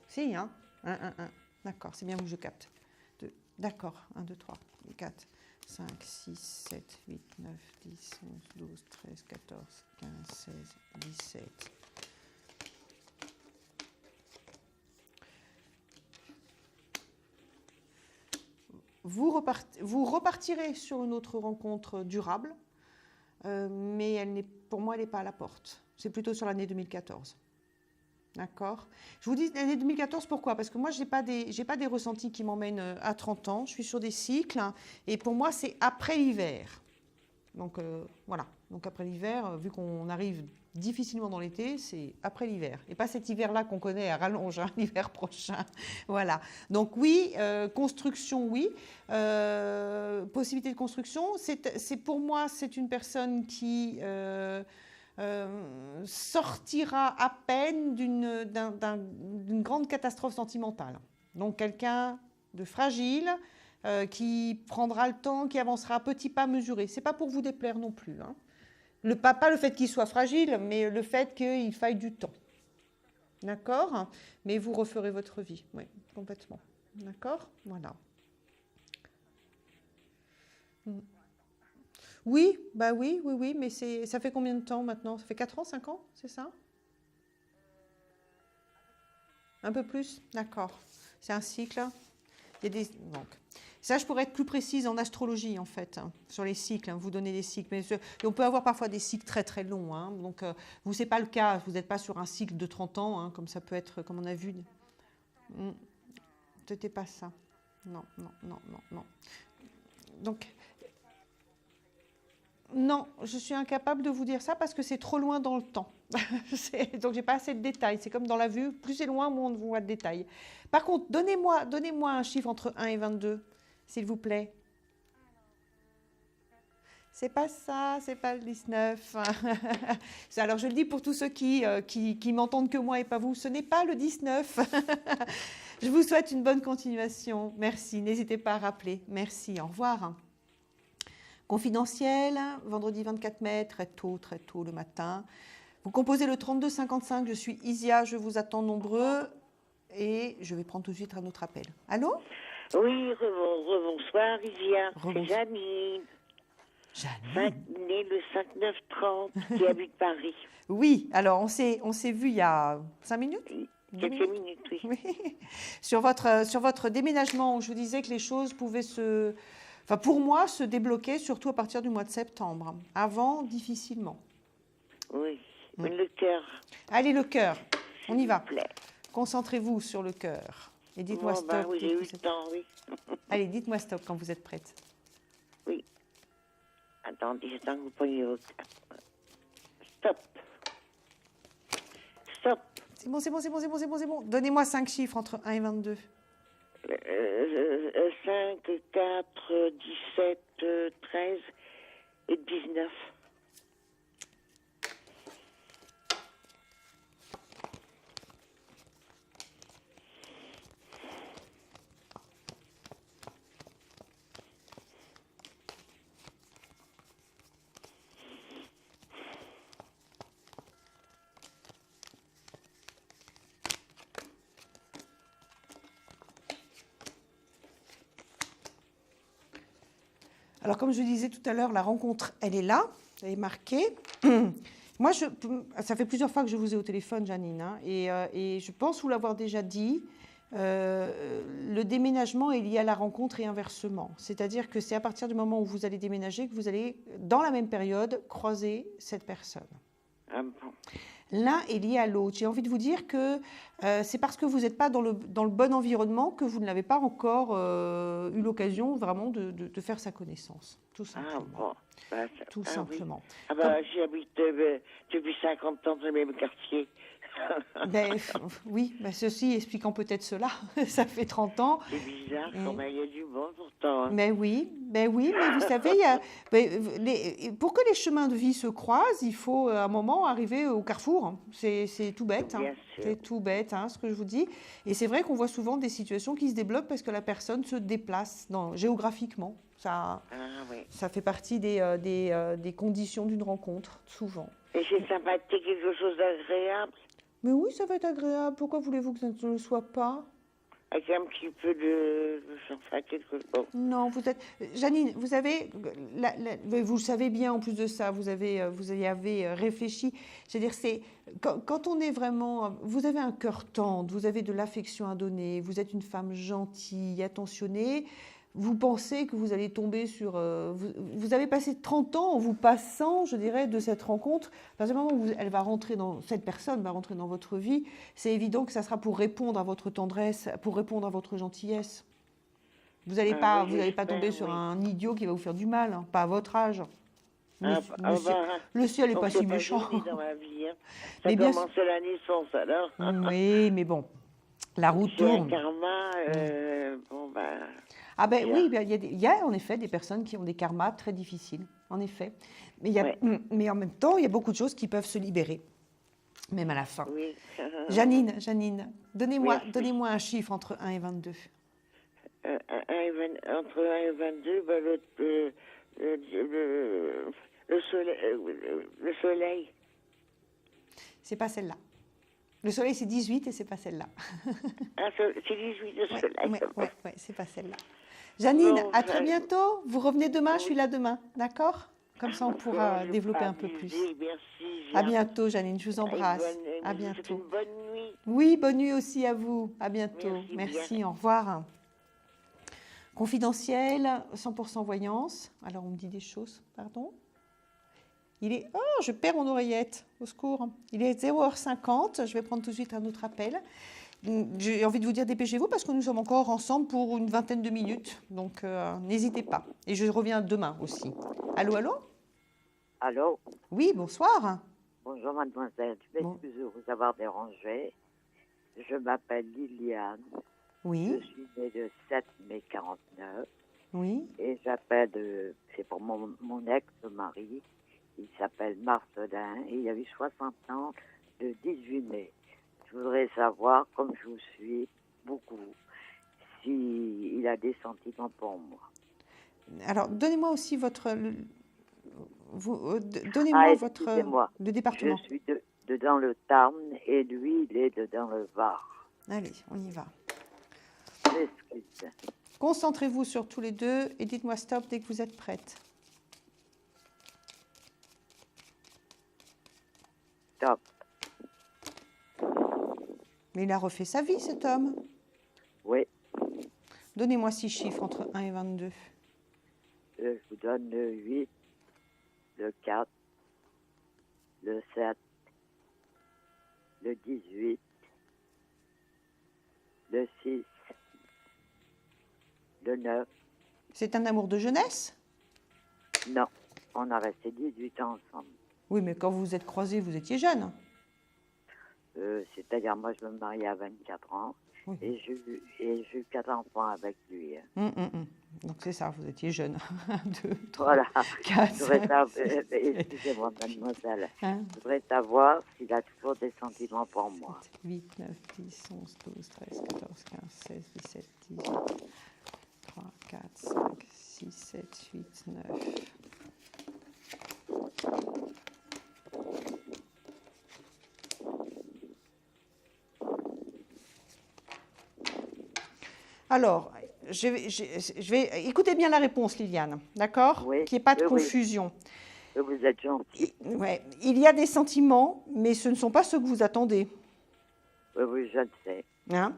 Si, hein? 1, 1, 1. D'accord, c'est bien que je capte. D'accord, 1, 2, 3, 4, 5, 6, 7, 8, 9, 10, 11, 12, 13, 14, 15, 16, 17... Vous repartirez sur une autre rencontre durable, mais pour moi, elle n'est pas à la porte. C'est plutôt sur l'année 2014. D'accord? Je vous dis l'année 2014, pourquoi? Parce que moi, je n'ai pas des ressentis qui m'emmènent à 30 ans. Je suis sur des cycles, et pour moi, c'est après l'hiver. Donc, voilà. Donc, après l'hiver, vu qu'on arrive difficilement dans l'été, c'est après l'hiver. Et pas cet hiver-là qu'on connaît à rallonge, hein, l'hiver prochain. Voilà. Donc oui, construction, oui. Possibilité de construction, pour moi, c'est une personne qui sortira à peine d'une grande catastrophe sentimentale. Donc quelqu'un de fragile, qui prendra le temps, qui avancera à petits pas mesurés. Ce n'est pas pour vous déplaire non plus. Hein. Pas le fait qu'il soit fragile, mais le fait qu'il faille du temps. D'accord? Mais vous referez votre vie. Oui, complètement. D'accord? Voilà. Oui, bah oui, mais ça fait combien de temps maintenant? Ça fait 4 ans, 5 ans, c'est ça? Un peu plus? D'accord. C'est un cycle. Donc, ça, je pourrais être plus précise en astrologie, en fait, hein, sur les cycles, hein, vous donner des cycles. Mais on peut avoir parfois des cycles très, très longs. Hein, donc, vous, ce n'est pas le cas. Vous n'êtes pas sur un cycle de 30 ans, hein, comme ça peut être, comme on a vu. C'était pas ça. Non. Donc, non, je suis incapable de vous dire ça parce que c'est trop loin dans le temps. Donc, je n'ai pas assez de détails. C'est comme dans la vue, plus c'est loin, moins on voit de détails. Par contre, donnez-moi un chiffre entre 1 et 22, s'il vous plaît. C'est pas ça, c'est pas le 19. Alors, je le dis pour tous ceux qui m'entendent que moi et pas vous, ce n'est pas le 19. Je vous souhaite une bonne continuation. Merci, n'hésitez pas à rappeler. Merci, au revoir. Confidentiel, vendredi 24 mai, très tôt le matin. Vous composez le 32 55, je suis Isia, je vous attends nombreux et je vais prendre tout de suite un autre appel. Allô? Oui, rebonsoir Isia, c'est Janine. Née le 5-9-30, qui habite Paris. Oui, alors on s'est vu il y a 5 minutes? Quelques minutes, oui. Sur votre déménagement, je vous disais que les choses pouvaient pour moi, se débloquer surtout à partir du mois de septembre. Avant, difficilement. Oui, mais le cœur. Allez, le cœur, on y va. Concentrez-vous sur le cœur. Et dites-moi stop. Oui, j'ai eu le temps, oui. Allez, dites-moi stop quand vous êtes prête. Oui. Attendez, j'attends que vous preniez votre... Stop. Stop. C'est bon. Donnez-moi 5 chiffres entre 1 et 22. 5, 4, 17, 13 et 19. Alors, comme je disais tout à l'heure, la rencontre, elle est là, elle est marquée. Moi, ça fait plusieurs fois que je vous ai au téléphone, Janine, hein, et je pense vous l'avoir déjà dit, le déménagement est lié à la rencontre et inversement. C'est-à-dire que c'est à partir du moment où vous allez déménager que vous allez, dans la même période, croiser cette personne. Ah bon. L'un est lié à l'autre. J'ai envie de vous dire que c'est parce que vous n'êtes pas dans le bon environnement que vous ne l'avez pas encore eu l'occasion vraiment de faire sa connaissance. Tout simplement. Ah bon. Tout simplement. Oui. Ah bah, j'habite depuis 50 ans dans le même quartier. Oui, ceci expliquant peut-être cela. Ça fait 30 ans. C'est bizarre, il y a du bon pourtant. Hein. Mais vous savez, pour que les chemins de vie se croisent, il faut à un moment arriver au carrefour. Hein. C'est tout bête. Hein. C'est tout bête, hein, ce que je vous dis. Et c'est vrai qu'on voit souvent des situations qui se débloquent parce que la personne se déplace géographiquement. Ça fait partie des conditions d'une rencontre, souvent. Et c'est sympathique, quelque chose d'agréable. Mais oui, ça va être agréable. Pourquoi voulez-vous que ça ne le soit pas? Avec un petit peu de... Enfin, quelque chose. Bon. Non, vous êtes... Janine, vous avez... vous le savez bien, en plus de ça, vous y avez réfléchi. C'est-à-dire, quand on est vraiment... Vous avez un cœur tendre, vous avez de l'affection à donner, vous êtes une femme gentille, attentionnée. Vous pensez que vous allez tomber sur... vous avez passé 30 ans en vous passant, je dirais, de cette rencontre. À partir du moment où cette personne va rentrer dans votre vie, c'est évident que ça sera pour répondre à votre tendresse, pour répondre à votre gentillesse. Vous n'allez pas tomber sur un idiot qui va vous faire du mal, hein, pas à votre âge. Le ciel n'est pas si pas méchant. joli dans ma vie. Hein. Ça Mais bien commence à la naissance, alors. Oui, mais bon, la roue J'ai un tourne. karma, bon, ben... Ah ben bien. oui, ben, il y a en effet des personnes qui ont des karmas très difficiles, en effet. Mais, mais en même temps, il y a beaucoup de choses qui peuvent se libérer, même à la fin. Oui. Janine, donnez-moi Merci. un chiffre entre 1 et 22. Entre 1 et 22, ben, le soleil. C'est pas celle-là. Le soleil, c'est 18 et c'est pas celle-là. Ah, c'est 18 le soleil. Oui, c'est pas celle-là. Janine, Bon, à très bientôt. Vous revenez demain, je suis là demain. D'accord? Comme ça, on pourra je développer un pas peu plus. abuser, merci. À bientôt, Janine. Je vous embrasse. À C'est bientôt. une bonne nuit. Oui, bonne nuit aussi à vous. À bientôt. Merci bien. Au revoir. Confidentiel, 100% voyance. Alors, on me dit des choses, pardon. Il est... Oh, je perds mon oreillette. Au secours. Il est 0h50. Je vais prendre tout de suite un autre appel. J'ai envie de vous dire, dépêchez-vous parce que nous sommes encore ensemble pour une vingtaine de minutes. Donc, n'hésitez pas. Et je reviens demain aussi. Allô, allô? Allô? Oui, bonsoir. Bonjour mademoiselle, je m'excuse de vous avoir dérangé. Je m'appelle Liliane. Oui. Je suis née le 7 mai 49. Oui. Et j'appelle, c'est pour mon ex-mari. Il s'appelle Marcelin et il a eu 60 ans le 18 mai. Je voudrais savoir, comme je vous suis beaucoup, s'il a des sentiments pour moi. Alors, donnez-moi aussi votre... Donnez-moi votre le département. Je suis dans le Tarn et lui, il est dans le Var. Allez, on y va. M'excuse. Concentrez-vous sur tous les deux et dites-moi stop dès que vous êtes prête. Stop. Mais il a refait sa vie, cet homme. Oui. Donnez-moi 6 chiffres entre 1 et 22. Je vous donne le 8, le 4, le 7, le 18, le 6, le 9. C'est un amour de jeunesse? Non, on a resté 18 ans ensemble. Oui, mais quand vous vous êtes croisés, vous étiez jeune. C'est-à-dire, moi, je me marie à 24 ans Oui. et j'ai eu 4 enfants avec lui. Donc c'est ça, vous étiez jeune. 1, 2, 3, Voilà. 4, 5, Excusez-moi, mademoiselle. Je voudrais savoir s'il a toujours des sentiments pour moi. 7, 8, 9, 10, 11, 12, 13, 14, 15, 16, 17, 18, 3, 4, 5, 6, 7, 8, 9. Alors, je vais écoutez bien la réponse, Liliane, d'accord? Oui. Qu'il n'y ait pas de Oui. confusion. Vous êtes gentil. Ouais. Il y a des sentiments, mais ce ne sont pas ceux que vous attendez. Oui, je le sais. Hein?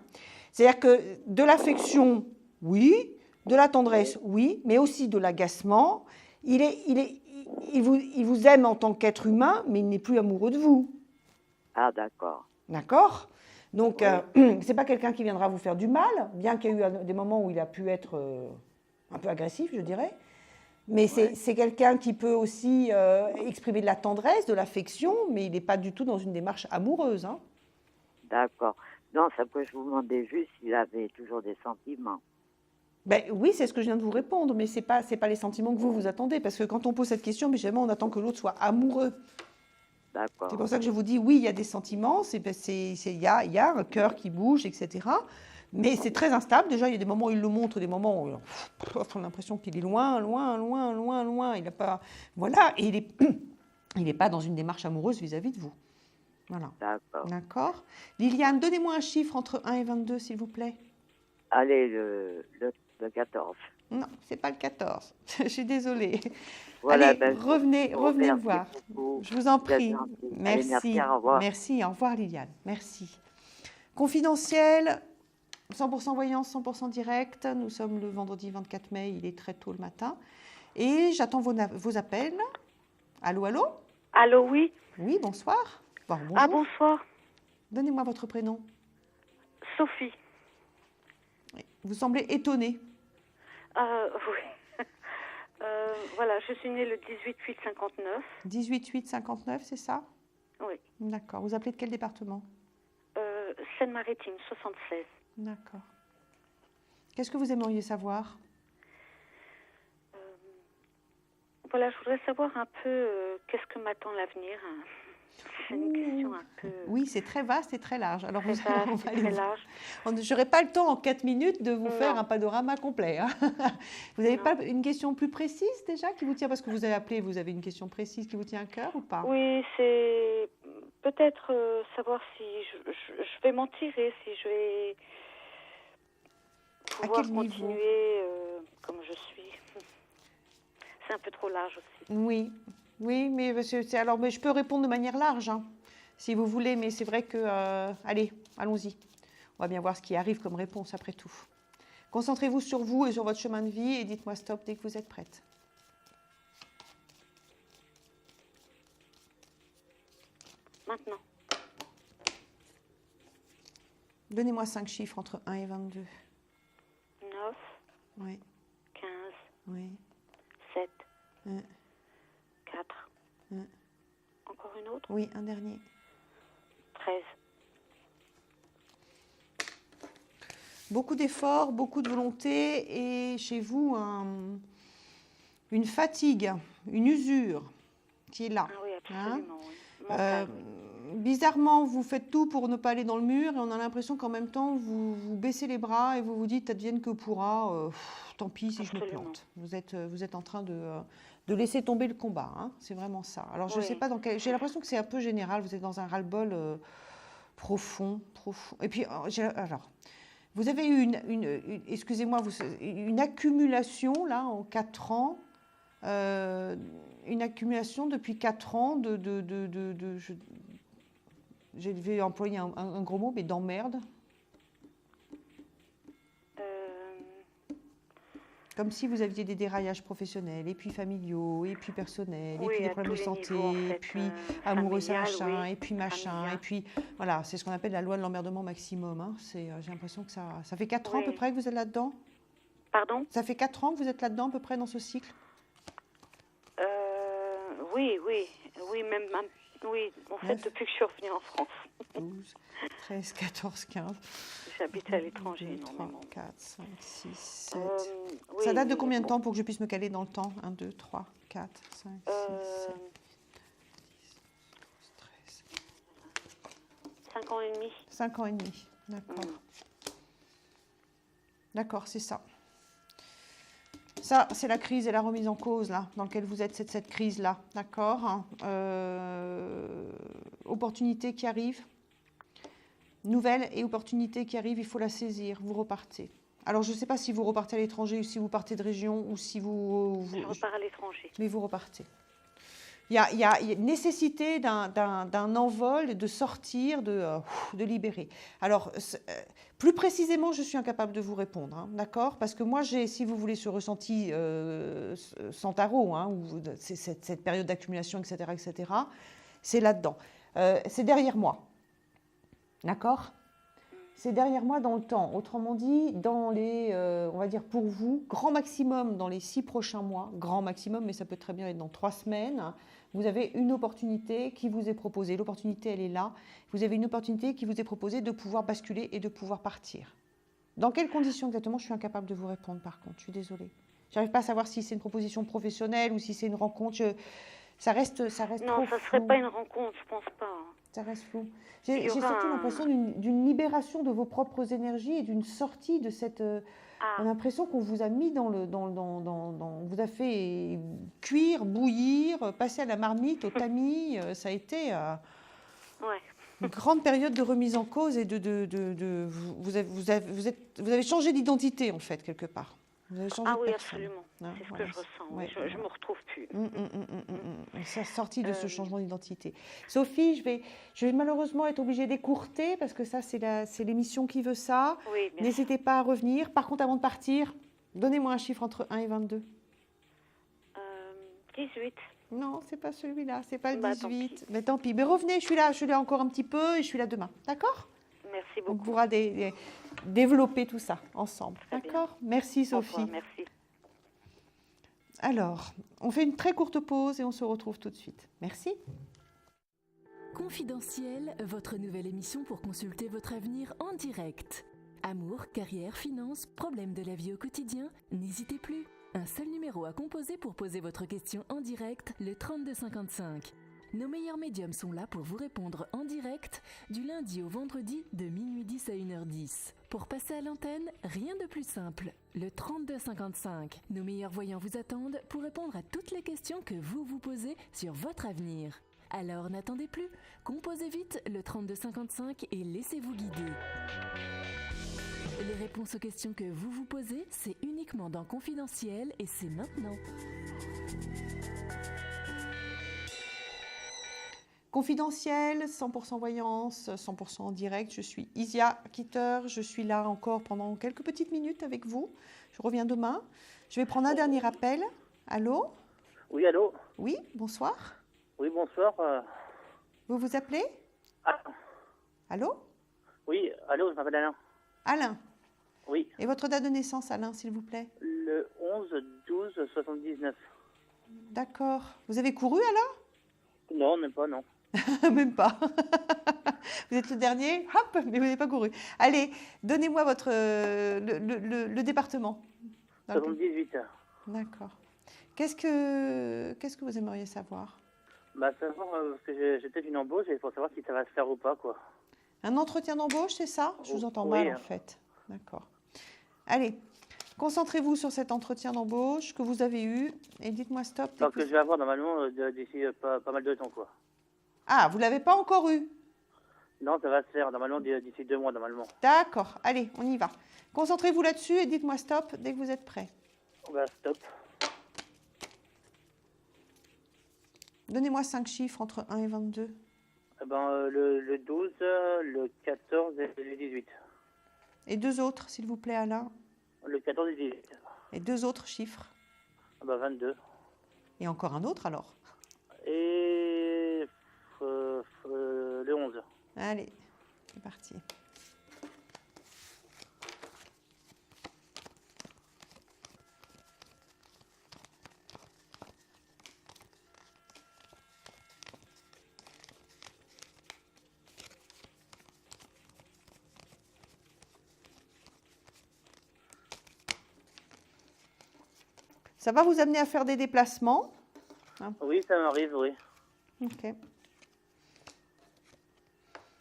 C'est-à-dire que de l'affection, oui, de la tendresse, oui, mais aussi de l'agacement. Il vous aime en tant qu'être humain, mais il n'est plus amoureux de vous. Ah, d'accord. D'accord? Donc, c'est pas quelqu'un qui viendra vous faire du mal, bien qu'il y ait eu des moments où il a pu être un peu agressif, je dirais. Mais c'est quelqu'un qui peut aussi exprimer de la tendresse, de l'affection, mais il n'est pas du tout dans une démarche amoureuse. Hein. D'accord. Non, c'est que je vous demandais juste s'il avait toujours des sentiments. Ben, oui, c'est ce que je viens de vous répondre, mais ce n'est pas les sentiments que vous attendez. Parce que quand on pose cette question, mais jamais on attend que l'autre soit amoureux. D'accord. C'est pour ça que je vous dis, oui, il y a des sentiments, il y a un cœur qui bouge, etc. Mais c'est très instable. Déjà, il y a des moments où il le montre, des moments où on a l'impression qu'il est loin. Il n'a pas... Voilà, et il n'est pas dans une démarche amoureuse vis-à-vis de vous. Voilà. D'accord. D'accord. Liliane, donnez-moi un chiffre entre 1 et 22, s'il vous plaît. Allez, le 14. Non, c'est pas le 14. Je suis désolée. Voilà, allez, revenez me voir. Beaucoup. Je vous en prie. Merci. Allez, merci, au revoir. Merci, au revoir Liliane. Merci. Confidentiel, 100% voyance, 100% direct. Nous sommes le vendredi 24 mai, il est très tôt le matin. Et j'attends vos appels. Allô, allô? Allô, oui. Oui, bonsoir. Bon, bonjour. Ah, bonsoir. Donnez-moi votre prénom. Sophie. Vous semblez étonnée. Oui. Voilà, je suis née le 18/8/59. 18/8/59, c'est ça? Oui. D'accord. Vous appelez de quel département? Seine-Maritime, 76. D'accord. Qu'est-ce que vous aimeriez savoir? Voilà, je voudrais savoir un peu qu'est-ce que m'attend l'avenir. C'est une question un peu... Oui, c'est très vaste et très large. Alors, Très vaste on va et aller très voir. large. Je n'aurai pas le temps en 4 minutes de vous Non. faire un panorama complet. Hein. Vous n'avez Non. pas une question plus précise déjà qui vous tient, parce que vous avez appelé, vous avez une question précise qui vous tient à cœur ou pas? Oui, c'est peut-être savoir si je vais m'en tirer, si je vais pouvoir quel niveau? continuer comme je suis. C'est un peu trop large aussi. Oui, oui, mais, mais je peux répondre de manière large, hein, si vous voulez, mais c'est vrai que... allez, allons-y. On va bien voir ce qui arrive comme réponse après tout. Concentrez-vous sur vous et sur votre chemin de vie et dites-moi stop dès que vous êtes prête. Maintenant. Donnez-moi 5 chiffres entre 1 et 22. 9, Oui, 15, oui. 7, Euh, 4. Encore une autre? oui, un dernier. 13. Beaucoup d'efforts, beaucoup de volonté et chez vous, une fatigue, une usure qui est là. Ah oui, absolument. Oui. Bizarrement, vous faites tout pour ne pas aller dans le mur et on a l'impression qu'en même temps, vous baissez les bras et vous vous dites, advienne que pourra, tant pis si je me plante. Vous êtes en train de laisser tomber le combat, hein, c'est vraiment ça. Alors, je ne sais pas dans quel... J'ai l'impression que c'est un peu général, vous êtes dans un ras-le-bol profond. Et puis, alors, vous avez eu excusez-moi, une accumulation, là, en 4 ans, une accumulation depuis 4 ans je vais employer un gros mot, mais d'emmerde. Comme si vous aviez des déraillages professionnels, et puis familiaux, et puis personnels, et puis des problèmes de santé, niveaux, en fait, et puis amoureux, familial, machin, oui, et puis machin, familial. et puis voilà, c'est ce qu'on appelle la loi de l'emmerdement maximum. Hein. J'ai l'impression que ça fait 4 ans à peu près que vous êtes là-dedans. Pardon? Ça fait 4 ans que vous êtes là-dedans à peu près dans ce cycle. Oui, même oui, en fait, 9, depuis que je suis revenue en France. 12, 13, 14, 15. J'habite à l'étranger 2, 3, énormément. 4, 5, 6, 7. Oui, Ça date de oui, combien de bon. temps pour que je puisse me caler dans le temps? 1, 2, 3, 4, 5, 6, 7, 13. 5 ans et demi. 5 ans et demi, d'accord. D'accord, c'est ça. Ça, c'est la crise et la remise en cause, là, dans laquelle vous êtes, cette crise-là, d'accord. Opportunité qui arrive, nouvelle et opportunité qui arrive, il faut la saisir, vous repartez. Alors, je ne sais pas si vous repartez à l'étranger, ou si vous partez de région, ou si vous... Je repars à l'étranger. Mais vous repartez. Il y a nécessité d'un envol, de sortir, de libérer. Alors, plus précisément, je suis incapable de vous répondre, hein, d'accord? Parce que moi, j'ai, si vous voulez, ce ressenti sans tarot, hein, où c'est cette période d'accumulation, etc., c'est là-dedans. C'est derrière moi, d'accord? C'est derrière moi dans le temps. Autrement dit, dans les, on va dire pour vous, grand maximum dans les 6 prochains mois, grand maximum, mais ça peut très bien être dans 3 semaines, vous avez une opportunité qui vous est proposée. L'opportunité, elle est là. Vous avez une opportunité qui vous est proposée de pouvoir basculer et de pouvoir partir. Dans quelles conditions exactement? Je suis incapable de vous répondre par contre, je suis désolée. Je n'arrive pas à savoir si c'est une proposition professionnelle ou si c'est une rencontre. Ça reste Non, trop ça ne flou. serait pas une rencontre, je pense pas. Ça reste flou. J'ai surtout l'impression d'une libération de vos propres énergies et d'une sortie de cette... On a l'impression qu'on vous a mis vous a fait cuire, bouillir, passer à la marmite, au tamis. Ça a été une grande période de remise en cause et vous avez changé d'identité en fait quelque part. Vous avez changé de personne. Absolument. C'est ce que je ressens. Ouais. Je me retrouve plus. Ça a sorti de ce changement d'identité. Sophie, je vais malheureusement être obligée d'écourter parce que ça, c'est l'émission qui veut ça. Oui, n'hésitez pas à revenir. Par contre, avant de partir, donnez-moi un chiffre entre 1 et 22. 18. Non, c'est pas celui-là, c'est pas le Tant 18. pis. Mais tant pis. Mais revenez, je suis là encore un petit peu et je suis là demain. D'accord? Merci beaucoup. On pourra développer tout ça ensemble. D'accord? Merci Sophie. Au revoir, merci. Alors, on fait une très courte pause et on se retrouve tout de suite. Merci. Confidentiel, votre nouvelle émission pour consulter votre avenir en direct. Amour, carrière, finances, problèmes de la vie au quotidien, n'hésitez plus. Un seul numéro à composer pour poser votre question en direct, le 3255. Nos meilleurs médiums sont là pour vous répondre en direct du lundi au vendredi de minuit 10 à 1h10. Pour passer à l'antenne, rien de plus simple. Le 3255. Nos meilleurs voyants vous attendent pour répondre à toutes les questions que vous vous posez sur votre avenir. Alors n'attendez plus, composez vite le 3255 et laissez-vous guider. Les réponses aux questions que vous vous posez, c'est uniquement dans Confidentiel et c'est maintenant. Confidentiel, 100% voyance, 100% en direct. Je suis Isia Kitter. Je suis là encore pendant quelques petites minutes avec vous. Je reviens demain. Je vais prendre un dernier appel. Allô? Oui, allô? Oui, bonsoir. Oui, bonsoir. Vous vous appelez? Ah. Allô? Oui, allô, je m'appelle Alain. Alain. Oui. Et votre date de naissance, Alain, s'il vous plaît? Le 11-12-79. D'accord. Vous avez couru, Alain? Non, même pas, non. Même pas. Vous êtes le dernier, hop, mais vous n'avez pas couru. Allez, donnez-moi votre le département. 78. D'accord. Qu'est-ce que vous aimeriez savoir? Bah, savoir, parce que j'ai peut-être une embauche et il faut savoir si ça va se faire ou pas, quoi. Un entretien d'embauche, c'est ça? Je vous entends mal, en fait. D'accord. Allez, concentrez-vous sur cet entretien d'embauche que vous avez eu et dites-moi stop. Alors que je vais avoir normalement d'ici pas mal de temps, quoi. Ah, vous ne l'avez pas encore eu? Non, ça va se faire normalement d'ici 2 mois, normalement. D'accord, allez, on y va. Concentrez-vous là-dessus et dites-moi stop dès que vous êtes prêt. Bah, stop. Donnez-moi 5 chiffres entre 1 et 22. Eh ben, le 12, le 14 et le 18. Et 2 autres, s'il vous plaît, Alain. Le 14 et le 18. Et 2 autres chiffres. Ah bah, 22. Et encore un autre, alors. Et le 11. Allez, c'est parti. Ça va vous amener à faire des déplacements? Oui, ça m'arrive, oui. Ok.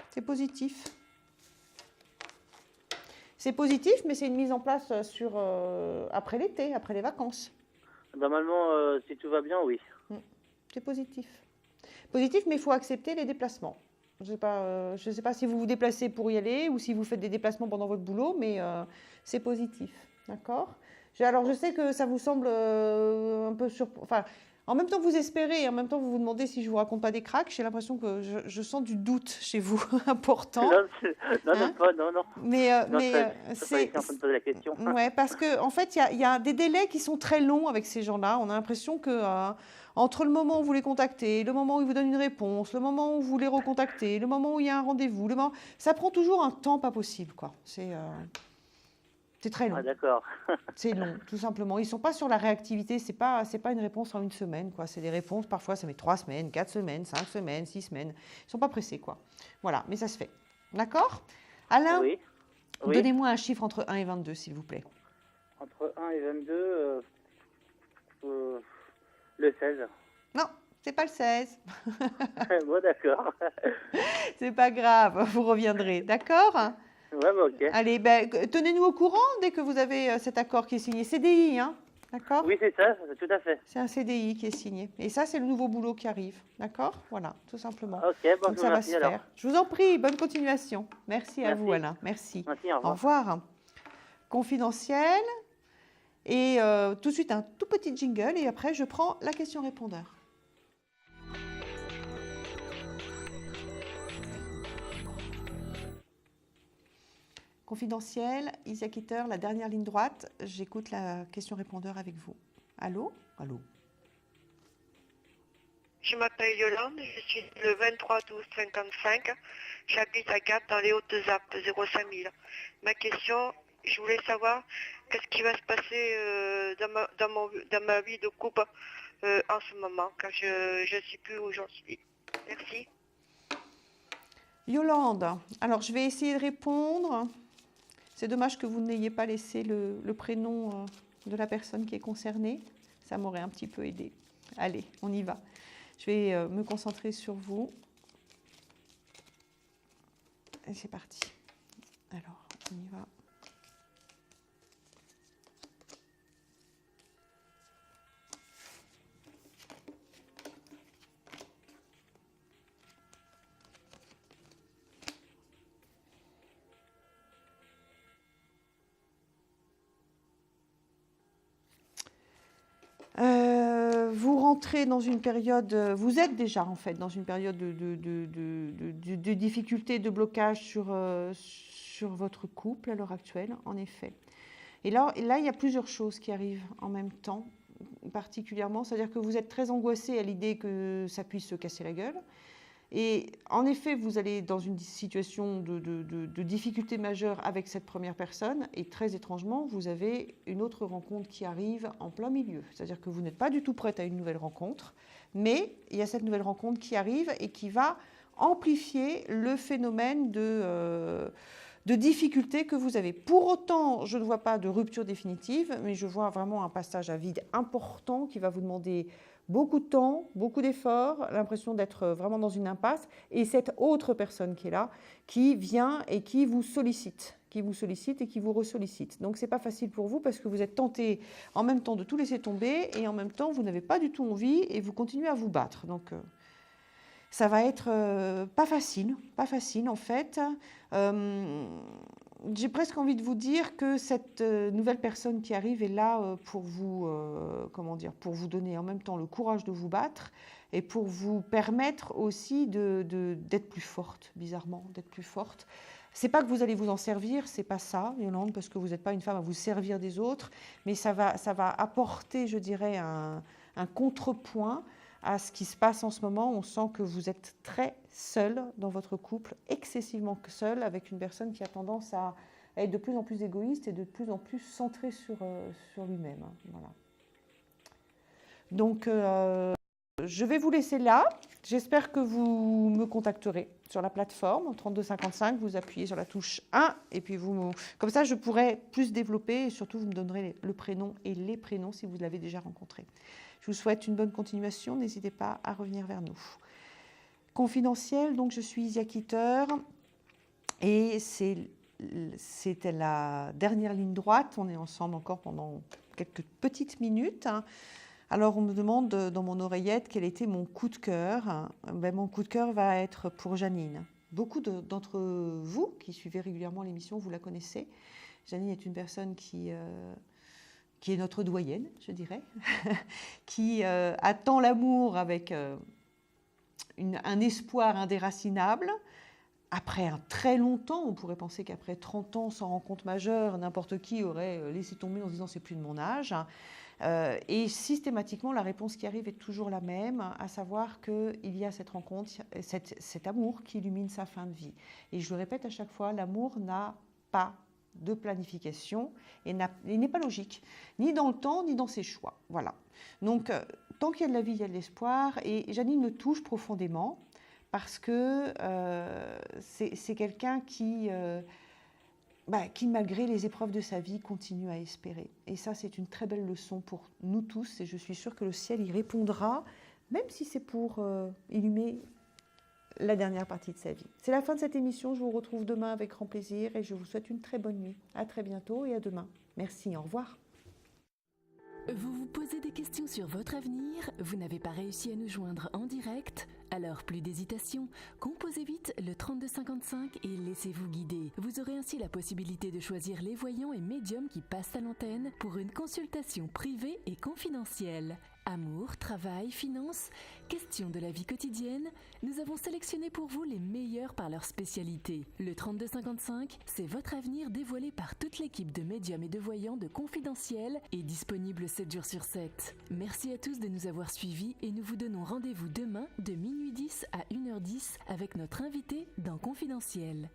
C'est positif. C'est positif, mais c'est une mise en place après l'été, après les vacances. Normalement, si tout va bien, oui. C'est positif. Positif, mais il faut accepter les déplacements. Je ne sais pas si vous vous déplacez pour y aller ou si vous faites des déplacements pendant votre boulot, mais c'est positif. D'accord? Alors, je sais que ça vous semble un peu enfin, en même temps que vous espérez et en même temps vous vous demandez si je vous raconte pas des cracks, j'ai l'impression que je sens du doute chez vous important. Non. Mais c'est en train de poser la question. Ouais, parce que en fait, il y a des délais qui sont très longs avec ces gens-là. On a l'impression que entre le moment où vous les contactez, le moment où ils vous donnent une réponse, le moment où vous les recontactez, le moment où il y a un rendez-vous, ça prend toujours un temps pas possible, quoi. C'est très long. Ah, d'accord. C'est long, tout simplement. Ils ne sont pas sur la réactivité. C'est pas une réponse en une semaine, quoi. C'est des réponses, parfois, ça met 3 semaines, 4 semaines, 5 semaines, 6 semaines. Ils ne sont pas pressés, quoi. Voilà, mais ça se fait. D'accord? Alain, oui. Donnez-moi un chiffre entre 1 et 22, s'il vous plaît. Entre 1 et 22, le 16. Non, c'est pas le 16. Bon, d'accord. C'est pas grave, vous reviendrez. D'accord? Ouais, bah, ok. Allez, tenez-nous au courant dès que vous avez cet accord qui est signé. CDI, hein? D'accord? Oui, c'est ça, tout à fait. C'est un CDI qui est signé. Et ça, c'est le nouveau boulot qui arrive. D'accord? Voilà, tout simplement. Ok, bon, donc ça va se faire. Alors. Je vous en prie, bonne continuation. Merci à vous, Alain. Merci. Merci, au revoir. Au revoir. Confidentiel. Et tout de suite, un tout petit jingle. Et après, je prends la question répondeur. Confidentiel, Isia Kitter, la dernière ligne droite. J'écoute la question répondeur avec vous. Allô? Allô? Je m'appelle Yolande, je suis le 23-12-55. J'habite à Gap dans les Hautes-Alpes, 05000. Ma question je voulais savoir qu'est-ce qui va se passer dans ma vie de couple en ce moment, car je ne sais plus où j'en suis. Merci. Yolande, alors je vais essayer de répondre. C'est dommage que vous n'ayez pas laissé le prénom de la personne qui est concernée. Ça m'aurait un petit peu aidé. Allez, on y va. Je vais me concentrer sur vous. Et c'est parti. Alors, on y va. Vous rentrez dans une période, vous êtes déjà en fait dans une période de difficulté, de blocage sur votre couple à l'heure actuelle, en effet. Et là, il y a plusieurs choses qui arrivent en même temps, particulièrement, c'est-à-dire que vous êtes très angoissé à l'idée que ça puisse se casser la gueule. Et en effet, vous allez dans une situation de difficulté majeure avec cette première personne et très étrangement, vous avez une autre rencontre qui arrive en plein milieu. C'est-à-dire que vous n'êtes pas du tout prête à une nouvelle rencontre, mais il y a cette nouvelle rencontre qui arrive et qui va amplifier le phénomène de difficulté que vous avez. Pour autant, je ne vois pas de rupture définitive, mais je vois vraiment un passage à vide important qui va vous demander beaucoup de temps, beaucoup d'efforts, l'impression d'être vraiment dans une impasse, et cette autre personne qui est là, qui vient et qui vous sollicite et qui vous ressollicite. Donc c'est pas facile pour vous parce que vous êtes tenté en même temps de tout laisser tomber et en même temps vous n'avez pas du tout envie et vous continuez à vous battre. Donc ça va être pas facile en fait. J'ai presque envie de vous dire que cette nouvelle personne qui arrive est là pour vous, pour vous donner en même temps le courage de vous battre et pour vous permettre aussi d'être plus forte, bizarrement, d'être plus forte. C'est pas que vous allez vous en servir, c'est pas ça, Yolande, parce que vous n'êtes pas une femme à vous servir des autres, mais ça va apporter, je dirais, un contrepoint à ce qui se passe en ce moment. On sent que vous êtes très seul dans votre couple, excessivement seul, avec une personne qui a tendance à être de plus en plus égoïste et de plus en plus centré sur lui-même. Voilà. Donc, je vais vous laisser là. J'espère que vous me contacterez sur la plateforme en 3255. Vous appuyez sur la touche 1 et puis comme ça, je pourrai plus développer et surtout, vous me donnerez le prénom et les prénoms si vous l'avez déjà rencontré. Je vous souhaite une bonne continuation. N'hésitez pas à revenir vers nous. Confidentiel, donc je suis Isia Kitter et c'était la dernière ligne droite. On est ensemble encore pendant quelques petites minutes. Alors, on me demande dans mon oreillette quel était mon coup de cœur. Ben, mon coup de cœur va être pour Janine. Beaucoup d'entre vous qui suivez régulièrement l'émission, vous la connaissez. Janine est une personne qui est notre doyenne, je dirais, qui attend l'amour avec un espoir indéracinable. Après un très long temps, on pourrait penser qu'après 30 ans sans rencontre majeure, n'importe qui aurait laissé tomber en se disant « c'est plus de mon âge ». Et systématiquement, la réponse qui arrive est toujours la même, à savoir qu'il y a cette rencontre, cet amour qui illumine sa fin de vie. Et je le répète à chaque fois, l'amour n'a pas de planification et n'est pas logique, ni dans le temps, ni dans ses choix. Voilà. Donc, tant qu'il y a de la vie, il y a de l'espoir. Et Janine me touche profondément parce que c'est quelqu'un qui, malgré les épreuves de sa vie, continue à espérer. Et ça, c'est une très belle leçon pour nous tous. Et je suis sûre que le ciel y répondra, même si c'est pour illumer la dernière partie de sa vie. C'est la fin de cette émission. Je vous retrouve demain avec grand plaisir et je vous souhaite une très bonne nuit. À très bientôt et à demain. Merci, au revoir. Vous vous posez des questions sur votre avenir? Vous n'avez pas réussi à nous joindre en direct? Alors plus d'hésitation, composez vite le 3255 et laissez-vous guider. Vous aurez ainsi la possibilité de choisir les voyants et médiums qui passent à l'antenne pour une consultation privée et confidentielle. Amour, travail, finances, questions de la vie quotidienne, nous avons sélectionné pour vous les meilleurs par leur spécialité. Le 3255, c'est votre avenir dévoilé par toute l'équipe de médiums et de voyants de Confidentiel et disponible 7 jours sur 7. Merci à tous de nous avoir suivis et nous vous donnons rendez-vous demain de minuit 10 à 1h10 avec notre invité dans Confidentiel.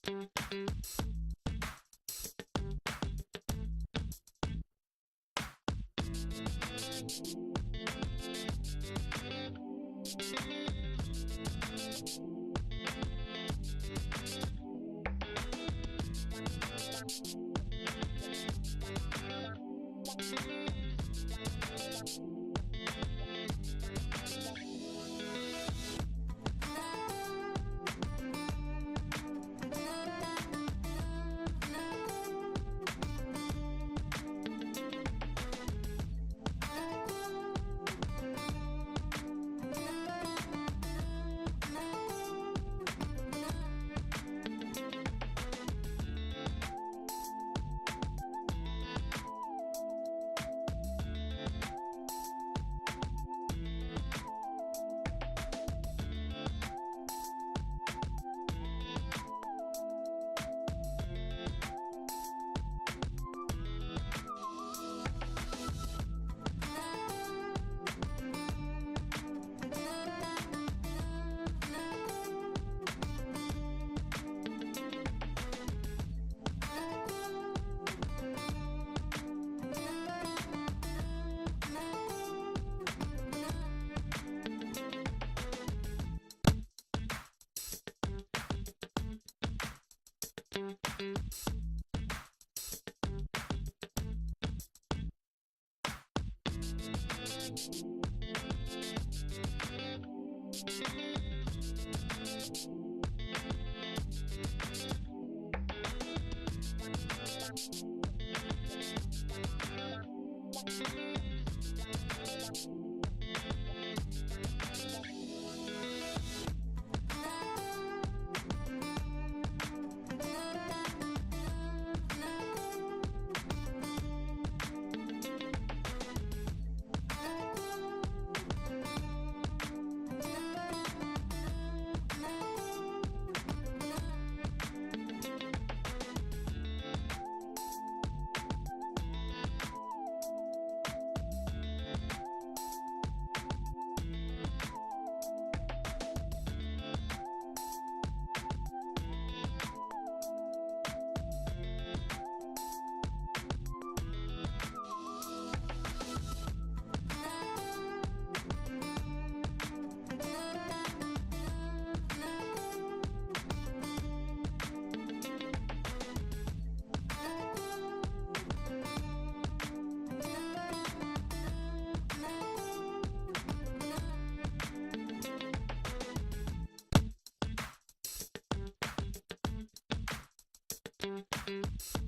Thank you.